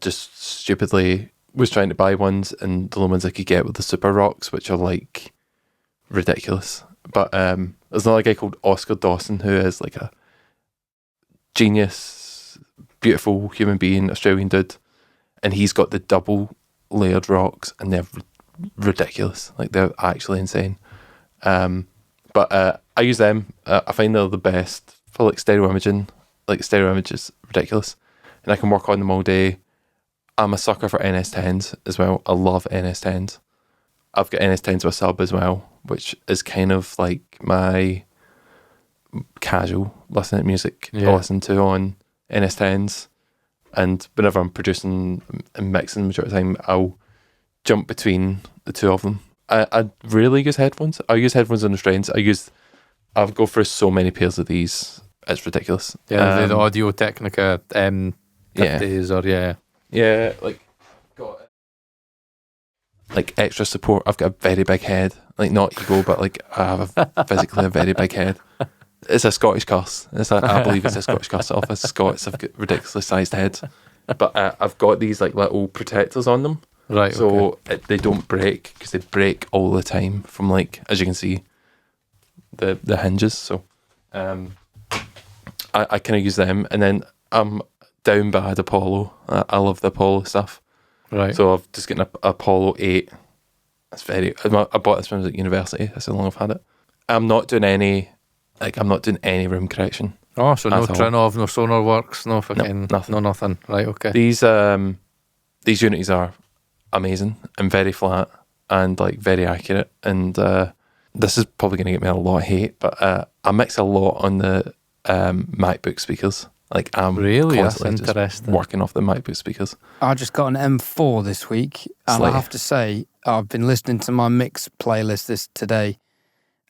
just stupidly was trying to buy ones, and the only ones I could get were the Super Rocks, which are like ridiculous. But there's another guy called Oscar Dawson who is like a genius, beautiful human being, Australian dude, and he's got the double layered rocks, and they're ridiculous. Like they're actually insane. But I use them. I find they're the best for like stereo imaging. Like stereo image is ridiculous, and I can work on them all day. I'm a sucker for NS10s as well. I love NS10s. I've got NS10s with sub as well, which is kind of like my casual listening to music I listen to on NS10s. And whenever I'm producing and mixing the majority of the time, I'll jump between the two of them. I rarely use headphones. I use headphones on the strains. I've go through so many pairs of these. It's ridiculous. Yeah, the Audio Technica 50s or Yeah, like got like extra support. I've got a very big head. Like not ego, but like I have physically a very big head. It's a Scottish curse. I believe it's a Scottish curse. All of us Scots have got ridiculously sized heads. But I've got these like little protectors on them. Right. So they don't break, because they break all the time from, like, as you can see, the hinges. So I kind of use them. And then I'm down bad Apollo. I love the Apollo stuff. Right. So I've just getting a Apollo 8. I bought this when I was at university. That's how long I've had it. I'm not doing any room correction. Oh, so no Trinov, no Sonar Works, no fucking nothing. Right, okay. These unities are amazing and very flat and like very accurate. And this is probably going to get me a lot of hate, but I mix a lot on the MacBook speakers. Like I'm really constantly that's interesting. Just working off the MacBook speakers. I just got an M4 this week, and I have to say I've been listening to my mix playlist today,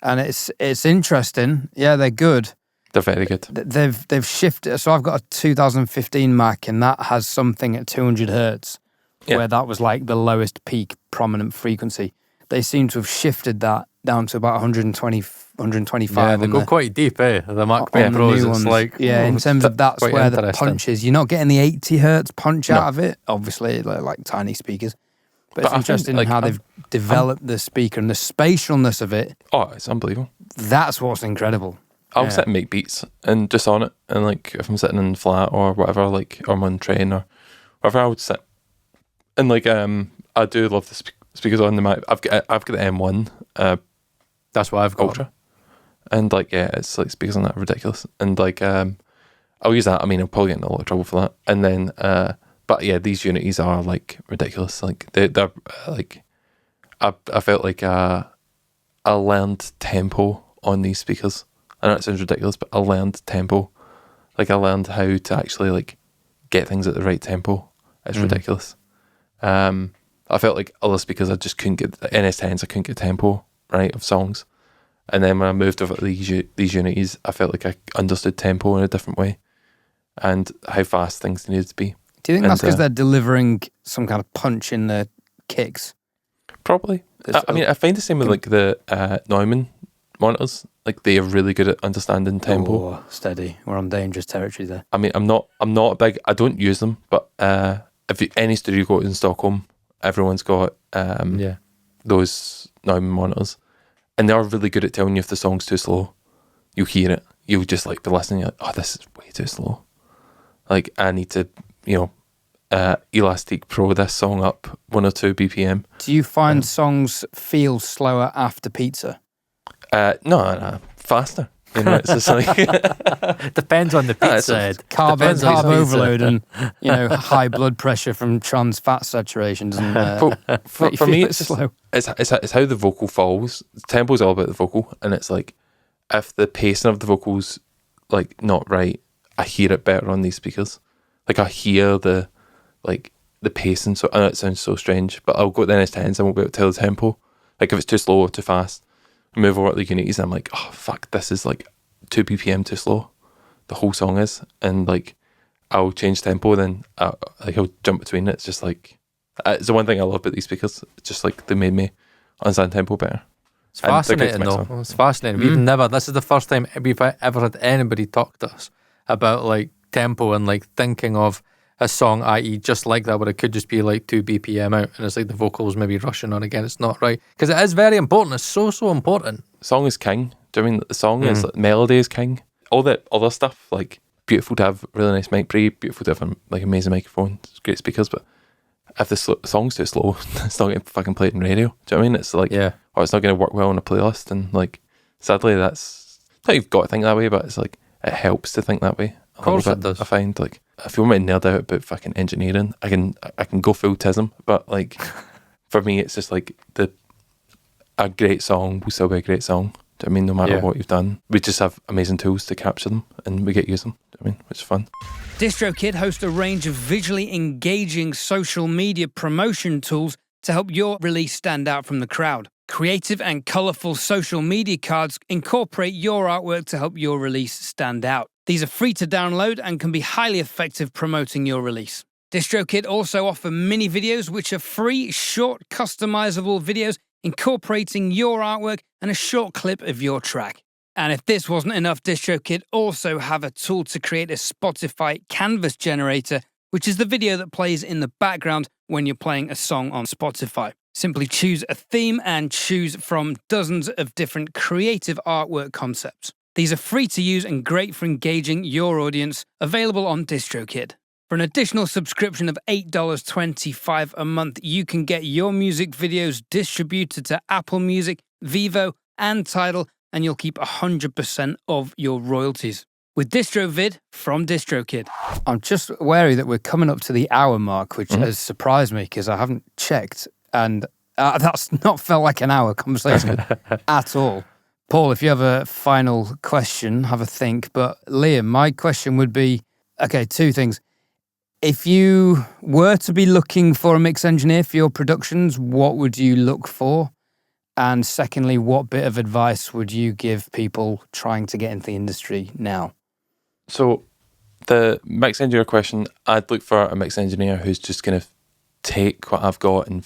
and it's interesting. Yeah, they're good. They're very good. They've shifted. So I've got a 2015 Mac, and that has something at 200 hertz, where that was like the lowest peak prominent frequency. They seem to have shifted that down to about 125. Yeah, they go quite deep, The MacBook Pros, it's like... Yeah, in terms of that's where the punch is. You're not getting the 80 hertz punch out of it, obviously, like tiny speakers. But it's interesting how they've developed the speaker and the spatialness of it. Oh, it's unbelievable. That's what's incredible. I'll sit and make beats and just on it, and like if I'm sitting in flat or whatever, like or I'm on train or whatever, I would sit and like I do love the speakers on the Mac. I've got the M1. That's what I've got. Ultra, and like it's like speakers on that are ridiculous, and like I'll use that. I mean, I'll probably get in a lot of trouble for that, and then but yeah, these unities are like ridiculous. Like they're like I felt like I learned tempo on these speakers. I know it sounds ridiculous, but I learned tempo. Like I learned how to actually like get things at the right tempo. It's ridiculous. I felt like other speakers I just couldn't get the NS10s. I couldn't get tempo right of songs, and then when I moved over to these unities, I felt like I understood tempo in a different way and how fast things needed to be. Do you think that's because they're delivering some kind of punch in the kicks? Probably. I mean, I find the same with like the Neumann monitors. Like they are really good at understanding tempo. Oh, steady. We're on dangerous territory there. I mean, I'm not a big. I don't use them, but if any studio you go to in Stockholm, everyone's got those Neumann monitors, and they are really good at telling you if the song's too slow. You hear it. You'll just like be listening. You're like, oh, this is way too slow. Like I need to, Elastic Pro this song up 1 or 2 BPM. Do you find songs feel slower after pizza? No, faster. It's just like depends on the pizza. Carb overload and high blood pressure from trans fat saturation doesn't. For me, it's slow. It's how the vocal falls. The tempo is all about the vocal, and it's like if the pacing of the vocals like not right, I hear it better on these speakers. Like I hear the pacing. So I know it sounds so strange, but I'll go to the NS10s and I won't be able to tell the tempo. Like if it's too slow or too fast. Move over to the unities and I'm like, oh fuck, this is like 2 BPM too slow. The whole song is, and like I'll change tempo, then I'll jump between it. It's just like it's the one thing I love about these speakers. It's just like they made me understand tempo better. It's fascinating though. It's fascinating. We've never. This is the first time we've ever had anybody talk to us about like tempo and like thinking of a song, i.e. just like that, where it could just be like 2 BPM out and it's like the vocals maybe rushing on again. It's not right. Because it is very important. It's so important. Song is king. Do you mean the song is like, melody is king? All that other stuff, like beautiful to have really nice mic pre, beautiful to have like amazing microphones, great speakers, but if the song's too slow, it's not getting fucking played on radio. Do you know what I mean? It's like, or it's not going to work well on a playlist, and like, sadly that's not you've got to think that way, but it's like, it helps to think that way. Of course it does. I find like, if you want me to nerd out about fucking engineering, I can go full tism, but like for me it's just like the a great song will still be a great song. Do you know what I mean? No matter what you've done. We just have amazing tools to capture them and we get to use them. Do you know what I mean? Which is fun. DistroKid hosts a range of visually engaging social media promotion tools to help your release stand out from the crowd. Creative and colourful social media cards incorporate your artwork to help your release stand out. These are free to download and can be highly effective promoting your release. DistroKid also offer mini videos, which are free, short, customizable videos incorporating your artwork and a short clip of your track. And if this wasn't enough, DistroKid also have a tool to create a Spotify canvas generator, which is the video that plays in the background when you're playing a song on Spotify. Simply choose a theme and choose from dozens of different creative artwork concepts. These are free to use and great for engaging your audience, available on DistroKid. For an additional subscription of $8.25 a month, you can get your music videos distributed to Apple Music, Vivo, and Tidal, and you'll keep 100% of your royalties. With DistroVid from DistroKid. I'm just wary that we're coming up to the hour mark, which has surprised me because I haven't checked, and that's not felt like an hour conversation at all. Paul, if you have a final question, have a think. But Liam, my question would be, okay, two things. If you were to be looking for a mix engineer for your productions, what would you look for? And secondly, what bit of advice would you give people trying to get into the industry now? So the mix engineer question, I'd look for a mix engineer who's just going to take what I've got and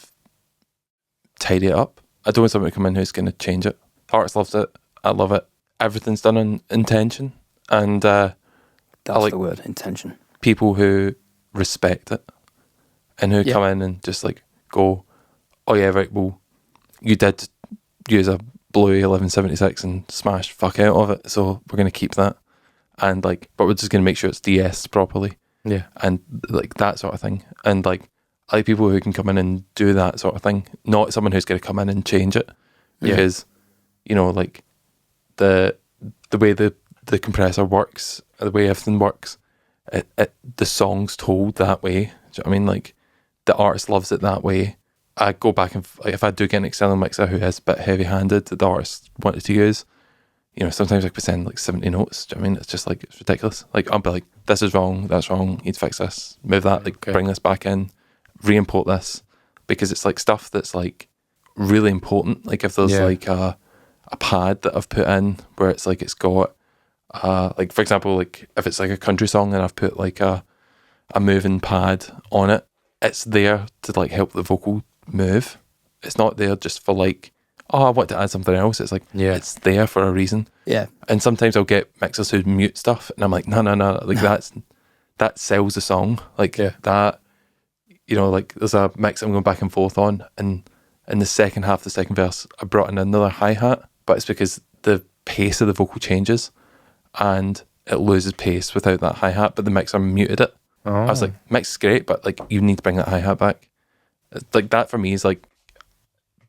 tidy it up. I don't want someone to come in who's going to change it. The artist loves it. I love it. Everything's done on intention. And that's like the word, intention. People who respect it and who come in and just like go, oh yeah, right, well, you did use a Bluey 1176 and smash fuck out of it, so we're going to keep that. And like, but we're just going to make sure it's DS properly. Yeah. And like that sort of thing. And like, I like people who can come in and do that sort of thing, not someone who's going to come in and change it. Because, you know, like the way the compressor works, the way everything works, the song's told that way. Do you know what I mean? Like, the artist loves it that way. I go back and, like, if I do get an external mixer who is a bit heavy-handed that the artist wanted to use, you know, sometimes I could send like 70 notes. Do you know what I mean? It's just like, it's ridiculous. Like, I'll be like, this is wrong, that's wrong, you need to fix this, move that, like, bring this back in, re-import this, because it's like stuff that's like really important. Like, if there's like a pad that I've put in where it's like, it's got like, for example, like if it's like a country song and I've put like a moving pad on it, it's there to like help the vocal move. It's not there just for like, oh, I want to add something else. It's like, it's there for a reason. Yeah. And sometimes I'll get mixers who mute stuff and I'm like, no, like that sells the song. Like that, you know, like there's a mix I'm going back and forth on, and in the second half of the second verse I brought in another hi-hat, but it's because the pace of the vocal changes and it loses pace without that hi-hat, but the mixer muted it. I was like, mix is great, but like you need to bring that hi-hat back. Like that for me is like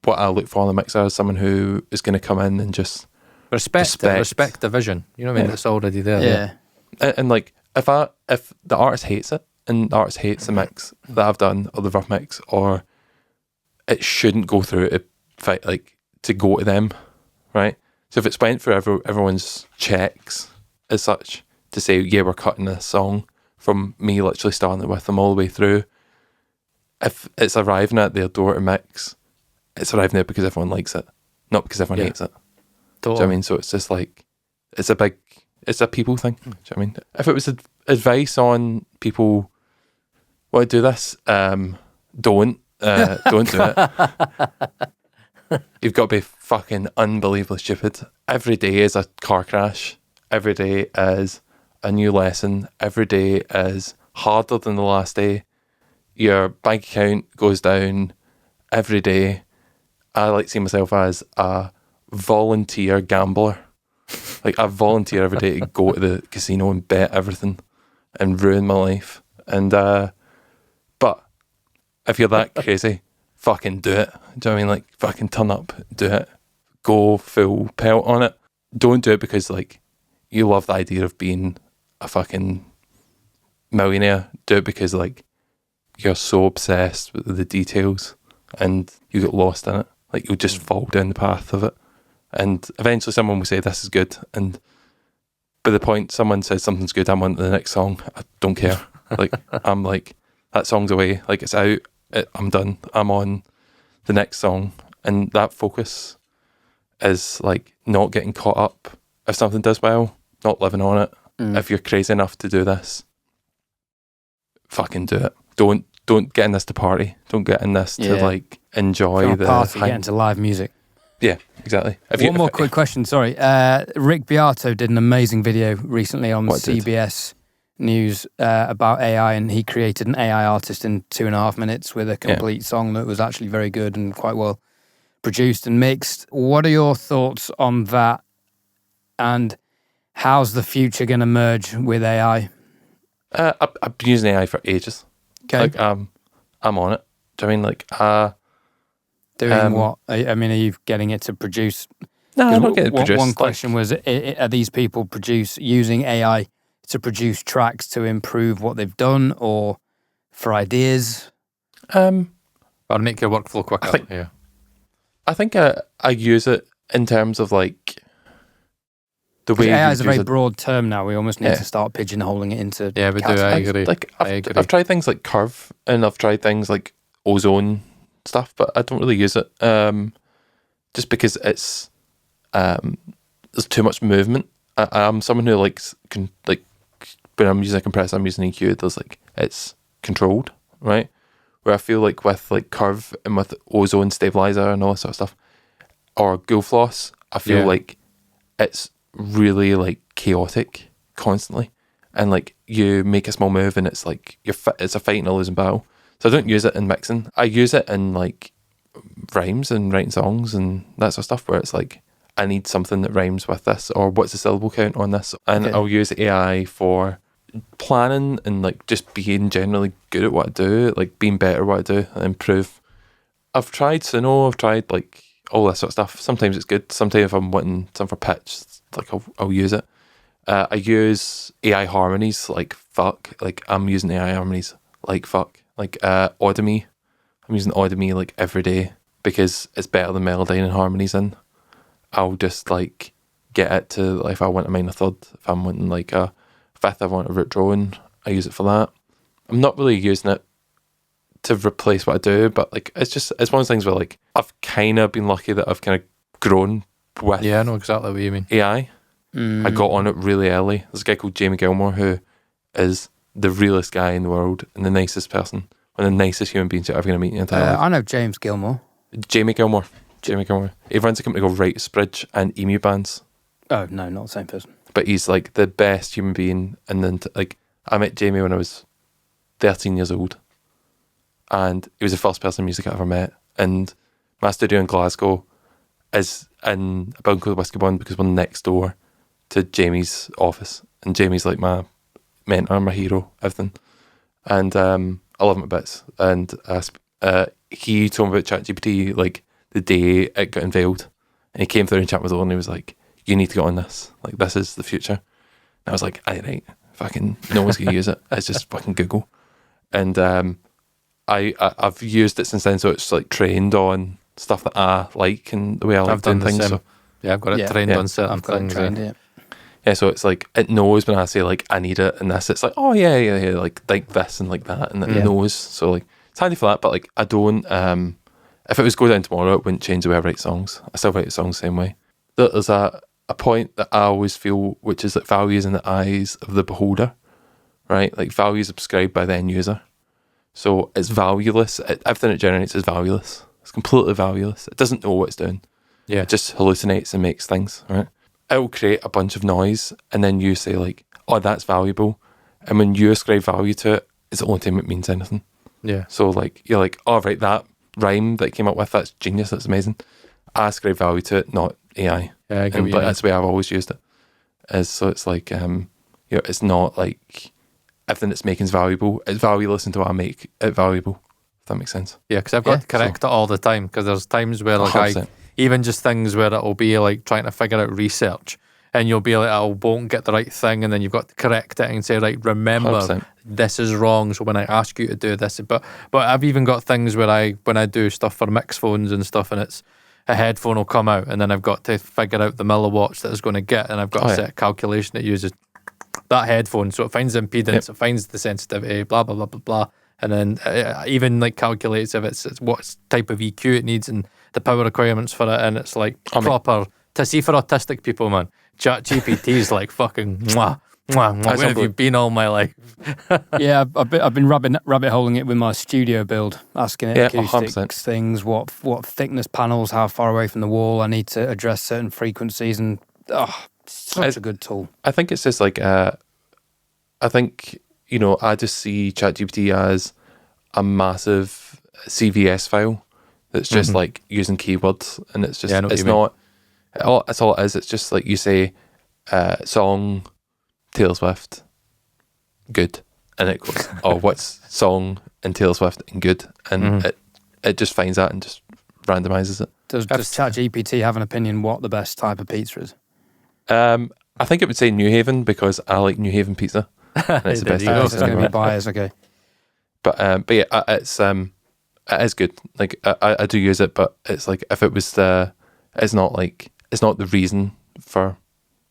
what I look for in the mixer, is someone who is going to come in and just respect the vision. You know what I mean? It's already there. Yeah. And like if the artist hates it and the artist hates the mix that I've done or the rough mix, or it shouldn't go through to go to them, right? So if it's went through everyone's checks as such to say, yeah, we're cutting this song, from me literally starting it with them all the way through, if it's arriving at their door to mix, it's arriving there because everyone likes it, not because everyone hates it. Totally. Do you know what I mean? So it's just like, it's a people thing. Do you know what I mean? If it was advice on people want to do this, don't do it. You've got to be fucking unbelievably stupid. Every day is a car crash. Every day is a new lesson. Every day is harder than the last day. Your bank account goes down every day. I like to see myself as a volunteer gambler. Like, I volunteer every day to go to the casino and bet everything and ruin my life. And but if you're that crazy, fucking do it. Do you know what I mean? Like, fucking turn up, do it. Go full pelt on it. Don't do it because, like, you love the idea of being a fucking millionaire. Do it because, like, you're so obsessed with the details and you get lost in it. Like you'll just fall down the path of it. And eventually someone will say, this is good. And by the point someone says something's good, I'm on to the next song. I don't care. Like, I'm like, that song's away. Like, it's out. I'm done. I'm on the next song. And that focus is like not getting caught up. If something does well, not living on it. If you're crazy enough to do this, fucking do it. Don't get in this to party. Don't get in this to like enjoy the party, get into live music. Yeah, exactly. One more quick question, sorry. Rick Beato did an amazing video recently on CBS News about AI, and he created an AI artist in 2.5 minutes with a complete song that was actually very good and quite well produced and mixed. What are your thoughts on that? And how's the future going to merge with AI? I've been using AI for ages. Okay. Like, I'm on it. Do you know what I mean? Like, doing what? I mean, are you getting it to produce? No, I'm not getting it produced. One question was, are these people using AI to produce tracks to improve what they've done or for ideas? I'll make your workflow quicker. I think I use it in terms of like the way AI is a very broad term now. We almost need to start pigeonholing it into. Yeah, we do. I agree. Like I agree. I've tried things like Curve and I've tried things like Ozone stuff, but I don't really use it just because it's there's too much movement. I'm someone who likes when I'm using a compressor, I'm using EQ. There's like it's controlled, right? Where I feel like with like Curve and with Ozone stabilizer and all that sort of stuff, or Ghoul Floss, I feel like it's really like chaotic constantly, and like you make a small move and it's like it's a fight and a losing battle. So I don't use it in mixing. I use it in like rhymes and writing songs and that sort of stuff where it's like I need something that rhymes with this, or what's the syllable count on this, and I'll use AI for planning and like just being generally good at what I do, like being better at what I do and improve. I've tried Suno, I've tried like all that sort of stuff. Sometimes it's good. Sometimes if I'm wanting something for pitch, like I'll use it. I use AI harmonies like fuck. Like I'm using AI harmonies like fuck. Like Audemy. I'm using Audemy like every day because it's better than Melodic and harmonies in. I'll just like get it to like if I want a minor third, if I'm wanting like a fifth, I want a root drone, I use it for that. I'm not really using it to replace what I do, but like it's one of those things where like I've kind of been lucky that I've kind of grown with. Yeah, I know exactly what you mean. AI. I got on it really early. There's a guy called Jamie Gilmore who is the realest guy in the world and the nicest person, one of the nicest human beings you're ever going to meet in your entire life. I know James Gilmore. Jamie Gilmore. He runs a company called Writesbridge and Emu Bands. Oh, no, not the same person. But he's like the best human being. And then like I met Jamie when I was 13 years old. And he was the first person in music I ever met. And my studio in Glasgow is in a building called Whiskey Bond because we're next door to Jamie's office. And Jamie's like my mentor, my hero, everything. And I love him to bits. And he told me about ChatGPT like the day it got unveiled. And he came through and chatted with Thorne and he was like, you need to get on this. Like, this is the future. And I was like, aye, right, fucking no one's going to use it. It's just fucking Google. And I've used it since then, so it's like trained on stuff that I like and the way I like doing things. So, yeah, I've got it trained on certain things. Yeah, so it's like it knows when I say like I need it and this, it's like, oh yeah, like this and like that, and it knows. So like it's handy for that, but like I don't if it was go down tomorrow, it wouldn't change the way I write songs. I still write songs the same way. There's a point that I always feel, which is like values in the eyes of the beholder, right? Like values prescribed by the end user. So it's valueless. Everything it generates is valueless. It's completely valueless. It doesn't know what it's doing. Yeah, it just hallucinates and makes things, right? It will create a bunch of noise, and then you say like, oh, that's valuable. And when you ascribe value to it, it's the only time it means anything. Yeah. So like, you're like, oh, right, that rhyme that it came up with, that's genius, that's amazing. I ascribe value to it, not AI. Yeah, I get but that's the way I've always used it. So it's like, it's not like everything it's making is valuable. It's valueless until I make it valuable, if that makes sense. Yeah, because I've got to correct it all the time, because there's times where like 100%. Even just things where it'll be like trying to figure out research, and you'll be like, I won't get the right thing, and then you've got to correct it and say, right, remember 100%. this is wrong. So when I ask you to do this, but I've even got things where when I do stuff for mix phones and stuff, and it's a headphone will come out, and then I've got to figure out the milliwatts that it's going to get, and I've got a set of calculation that uses that headphone, so it finds the impedance, it finds the sensitivity, blah blah blah blah blah, and then even like calculates if it's what type of EQ it needs and the power requirements for it, and it's like proper to see for autistic people, man. ChatGPT is like fucking mwah, mwah, mwah. Where have you been all my life? Yeah, I've been rabbit holing it with my studio build, asking it acoustics 100%. things, what thickness panels, how far away from the wall I need to address certain frequencies, and such a good tool. I think it's just like I think, you know, I just see ChatGPT as a massive CVS file that's just like using keywords, and it's just it's not. That's all it is. It's just like you say, song, Taylor Swift, good, and it goes, oh, what's song and Taylor Swift and good, and it just finds that and just randomizes it. Does ChatGPT have an opinion what the best type of pizza is? I think it would say New Haven because I like New Haven pizza. And it's the best. It's going to be biased, okay. But yeah, it is good. Like I do use it, but it's like if it was it's not the reason for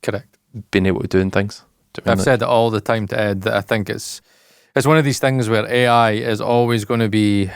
Correct. being able to do things. I've said it all the time to Ed that I think it's one of these things where AI is always going to be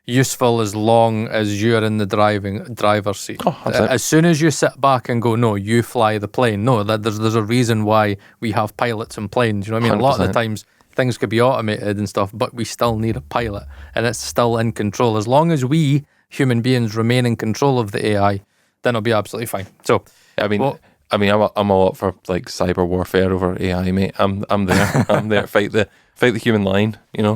useful as long as you're in the driver's seat. As soon as you sit back and go, no, you fly the plane. No, there's a reason why we have pilots and planes. You know what I mean? 100%. A lot of the times things could be automated and stuff, but we still need a pilot, and it's still in control. As long as we human beings remain in control of the AI, then it'll be absolutely fine. So, I'm all up for like cyber warfare over AI, mate. I'm there. I'm there. Fight the human line. You know.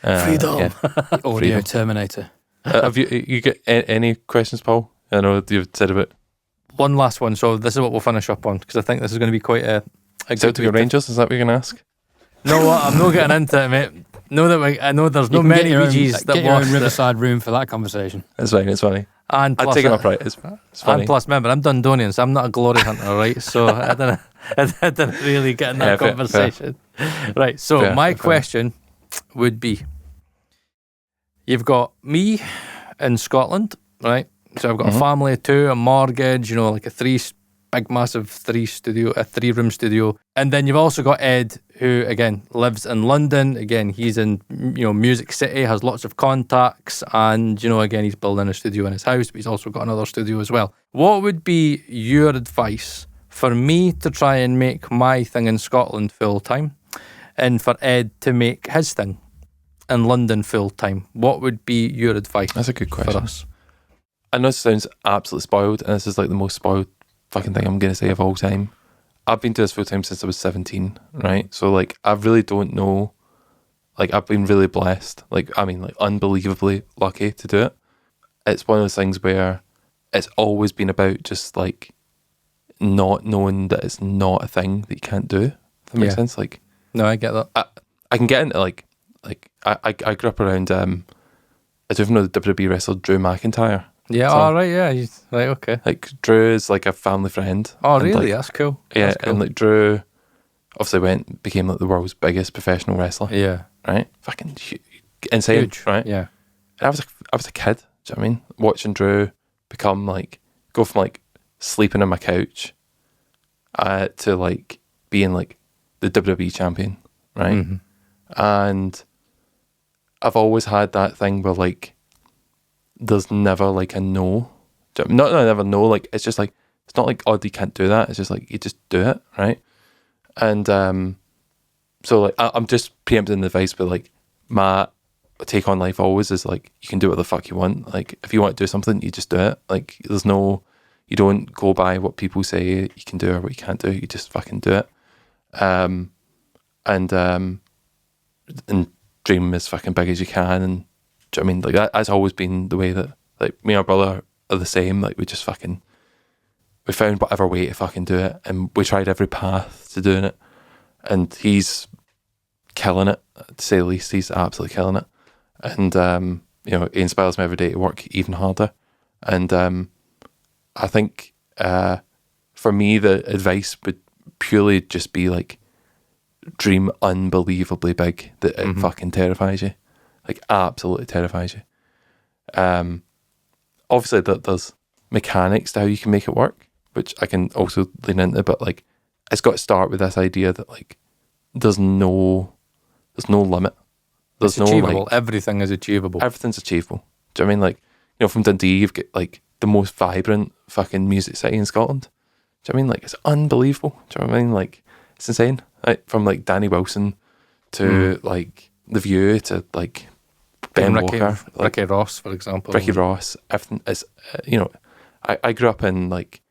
Freedom. Yeah. Audio Freedom. Terminator. Have you got any questions, Paul? I know you've said about one last one. So this is what we'll finish up on, because I think this is going to be quite a Celtic Rangers. Is that what you're going to ask? No, I'm not getting into it, mate. I know there's no many BGs that get your own Riverside room for that conversation. It's fine. It's funny. And plus, I'd take it up right. It's funny. And plus, remember, I'm Dundonian, so I'm not a glory hunter, right? So I didn't really get in that conversation. Fair. Right. So my question would be: you've got me in Scotland, right? So I've got a family of two, a mortgage, you know, like a massive three-room studio. And then you've also got Ed, who, again, lives in London. Again, he's in, you know, Music City, has lots of contacts. And, you know, again, he's building a studio in his house, but he's also got another studio as well. What would be your advice for me to try and make my thing in Scotland full-time, and for Ed to make his thing in London full-time? What would be your advice? That's a good question for us? I know this sounds absolutely spoiled, and this is like the most spoiled fucking thing I'm going to say of all time. I've been doing this full time since I was 17, right? So like, I really don't know. Like, I've been really blessed. Like, I mean, like, unbelievably lucky to do it. It's one of those things where it's always been about just like not knowing that it's not a thing that you can't do. If that makes sense. Like, no, I get that. I can get into like I grew up around. I don't even know the WWE wrestler Drew McIntyre. Yeah, so, right, yeah. Right, okay. Like, Drew is like a family friend. Oh, really? Like, that's cool. Yeah, that's cool. And like Drew obviously became like the world's biggest professional wrestler. Yeah. Right? Fucking insane. Huge. Right? Yeah. And I was a kid, do you know what I mean? Watching Drew go from like sleeping on my couch to like being like the WWE champion, right? Mm-hmm. And I've always had that thing where like, there's never like a no. Not never no, like it's just like, it's not like, oh, you can't do that. It's just like, you just do it, right? And so like, I'm just preempting the advice, but like, my take on life always is like, you can do what the fuck you want. Like, if you want to do something, you just do it. Like, you don't go by what people say you can do or what you can't do. You just fucking do it. And dream as fucking big as you can. And do you know what I mean? Like, that's always been the way that, like, me and my brother are the same. Like, we found whatever way to fucking do it, and we tried every path to doing it, and he's killing it, to say the least. He's absolutely killing it, and you know, he inspires me every day to work even harder. And I think for me, the advice would purely just be like, dream unbelievably big that it fucking terrifies you. Like, absolutely terrifies you. Obviously, there's mechanics to how you can make it work, which I can also lean into, but like, it's got to start with this idea that like, there's no limit. There's it's achievable. Everything is achievable. Everything's achievable. Do you know what I mean? Like, you know, from Dundee, you've got like the most vibrant fucking music city in Scotland. Do you know what I mean? Like, it's unbelievable. Do you know what I mean? Like, it's insane. Like, from like Danny Wilson to like The View to like Ben Walker, like, Ricky Ross, for example. Ricky Ross. Everything is, you know, I grew up in like,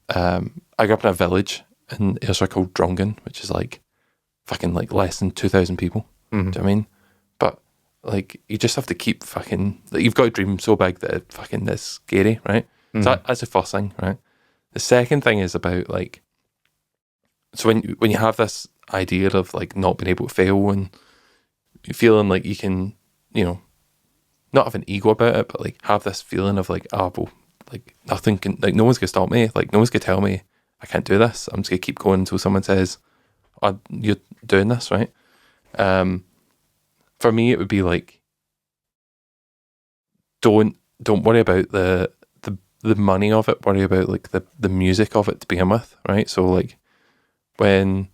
I grew up in a village in Ayrshire called Drungan, which is like fucking like less than 2,000 people. Do you know what I mean? But like, you just have to keep fucking, like, you've got to dream so big that it fucking is scary, right? So that's the first thing, right? The second thing is about like, so when you have this idea of like not being able to fail and feeling like you can, you know, not have an ego about it, but like have this feeling of like, oh, well, like nothing can, like no one's gonna stop me, like no one's gonna tell me I can't do this. I'm just gonna keep going until someone says, oh, you're doing this, right? For me, it would be like, don't worry about the money of it. Worry about like the music of it to begin with, right? So like, when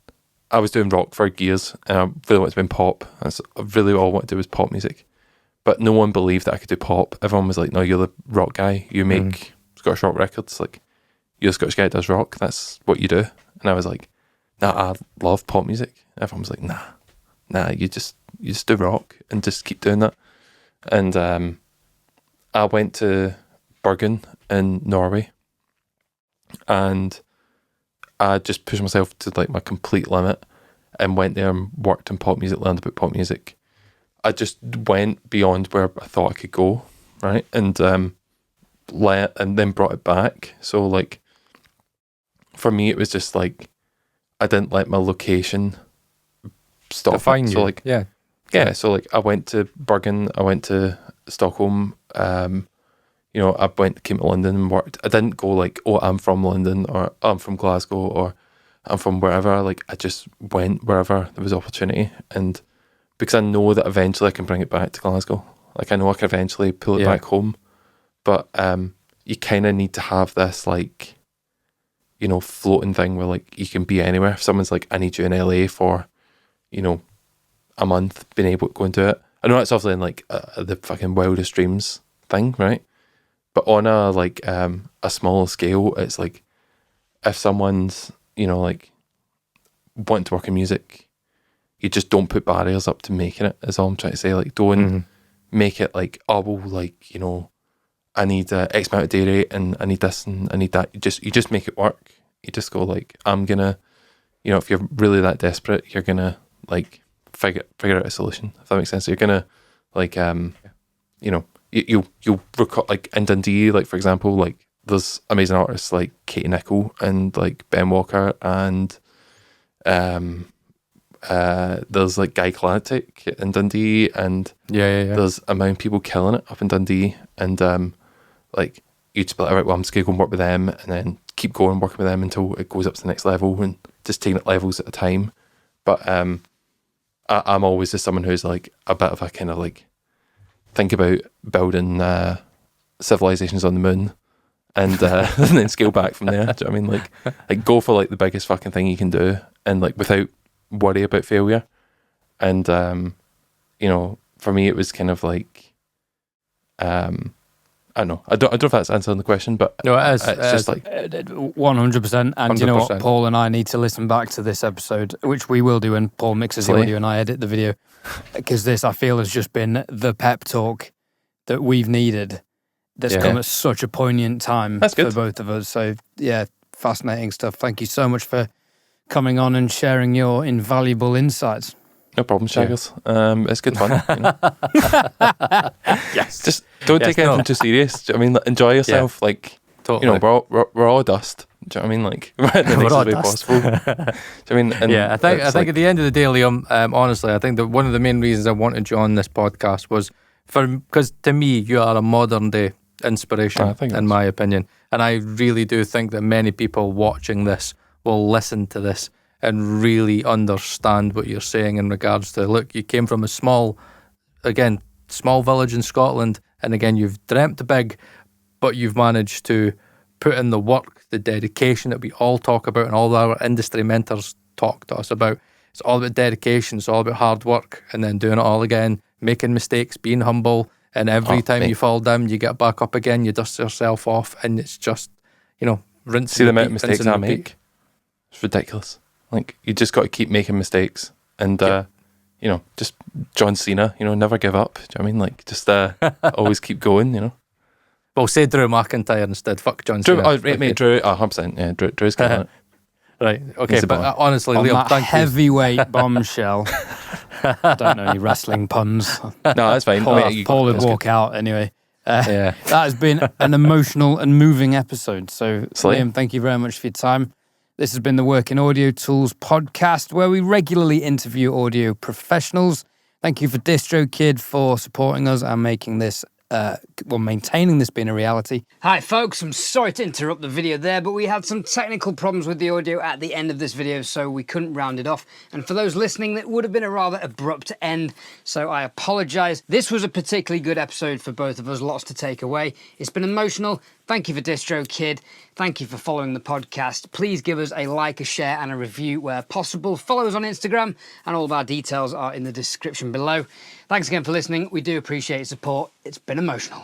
I was doing rock for years, and I really wanted to be in pop. That's really all I wanted to do was pop music. But no one believed that I could do pop. Everyone was like, no, you're the rock guy. You make Scottish rock records. Like, you're a Scottish guy that does rock. That's what you do. And I was like, nah, I love pop music. Everyone was like, nah, you just do rock and just keep doing that. And I went to Bergen in Norway, and I just pushed myself to like my complete limit and went there and worked in pop music, learned about pop music. I just went beyond where I thought I could go, right? And then brought it back. So like, for me, it was just like, I didn't let my location stop. Define you. So like, yeah. So like, I went to Bergen, I went to Stockholm, you know, came to London and worked. I didn't go like, oh, I'm from London, or I'm from Glasgow, or I'm from wherever. Like, I just went wherever there was opportunity. And because I know that eventually I can bring it back to Glasgow. Like, I know I can eventually pull it back home. But you kind of need to have this, like, you know, floating thing where like you can be anywhere. If someone's like, I need you in LA for, you know, a month, being able to go and do it. I know that's obviously in like the fucking wildest dreams thing, right? But on a like a small scale, it's like, if someone's, you know, like wanting to work in music, you just don't put barriers up to making it, is all I'm trying to say. Like, don't make it like, oh, well, like, you know, I need X amount of day rate and I need this and I need that. You just make it work. You just go like, I'm gonna, you know, if you're really that desperate, you're gonna like figure out a solution, if that makes sense. You're gonna like, you know, you'll record, like in Dundee, like for example, like there's amazing artists like Katie Nichol and like Ben Walker, and there's like Guy Clatic in Dundee, and there's a amount of people killing it up in Dundee, and like you just be like, all right, well, I'm just gonna go and work with them, and then keep going working with them until it goes up to the next level, and just taking it levels at a time. But I'm always just someone who's like a bit of a kind of like, think about building civilizations on the moon, and and then scale back from there. Do you know what I mean? Like go for like the biggest fucking thing you can do, and like without worry about failure. And you know, for me, it was kind of like, I don't know. I don't know if that's answering the question, but no, it is. It's just like 100%. And you know what? Paul and I need to listen back to this episode, which we will do when Paul mixes the audio and I edit the video, because this, I feel, has just been the pep talk that we've needed. That's come at such a poignant time for both of us. So yeah, fascinating stuff. Thank you so much for coming on and sharing your invaluable insights. No problem, Shaggers. It's good fun. You know? Yes. Just don't take anything too serious. Do you know what I mean? Like, enjoy yourself. Yeah. Like, totally. You know, we're all dust. Do you know what I mean? Like, in the nicest way possible. Do you know what I mean? And I think at the end of the day, Liam, honestly, I think that one of the main reasons I wanted you on this podcast was because to me, you are a modern day inspiration, in my opinion. And I really do think that many people watching this will listen to this and really understand what you're saying in regards to, look, you came from a small village in Scotland, and again, you've dreamt big, but you've managed to put in the work, the dedication that we all talk about and all our industry mentors talk to us about. It's all about dedication, it's all about hard work, and then doing it all again, making mistakes, being humble, and every time you fall down, you get back up again, you dust yourself off, and it's just, rinse. See the amount of mistakes I make? It's ridiculous. Like, you just got to keep making mistakes, and just John Cena, never give up. Do you know what I mean? Like, just always keep going. Well, say Drew McIntyre instead. Fuck John Cena. Drew. 100%. Yeah, Drew's got it. Right. Okay. But honestly, on Liam, that thank you. heavyweight bombshell. I don't know any wrestling puns. No, that's fine. Paul would walk out anyway. That has been an emotional and moving episode. So, Liam, thank you very much for your time. This has been the Working Audio Tools podcast, where we regularly interview audio professionals. Thank you for DistroKid for supporting us and making this, maintaining this being a reality. Hi, folks. I'm sorry to interrupt the video there, but we had some technical problems with the audio at the end of this video, so we couldn't round it off. And for those listening, that would have been a rather abrupt end, so I apologise. This was a particularly good episode for both of us, lots to take away. It's been emotional. Thank you for DistroKid. Thank you for following the podcast. Please give us a like, a share, and a review where possible. Follow us on Instagram, and all of our details are in the description below. Thanks again for listening. We do appreciate your support. It's been emotional.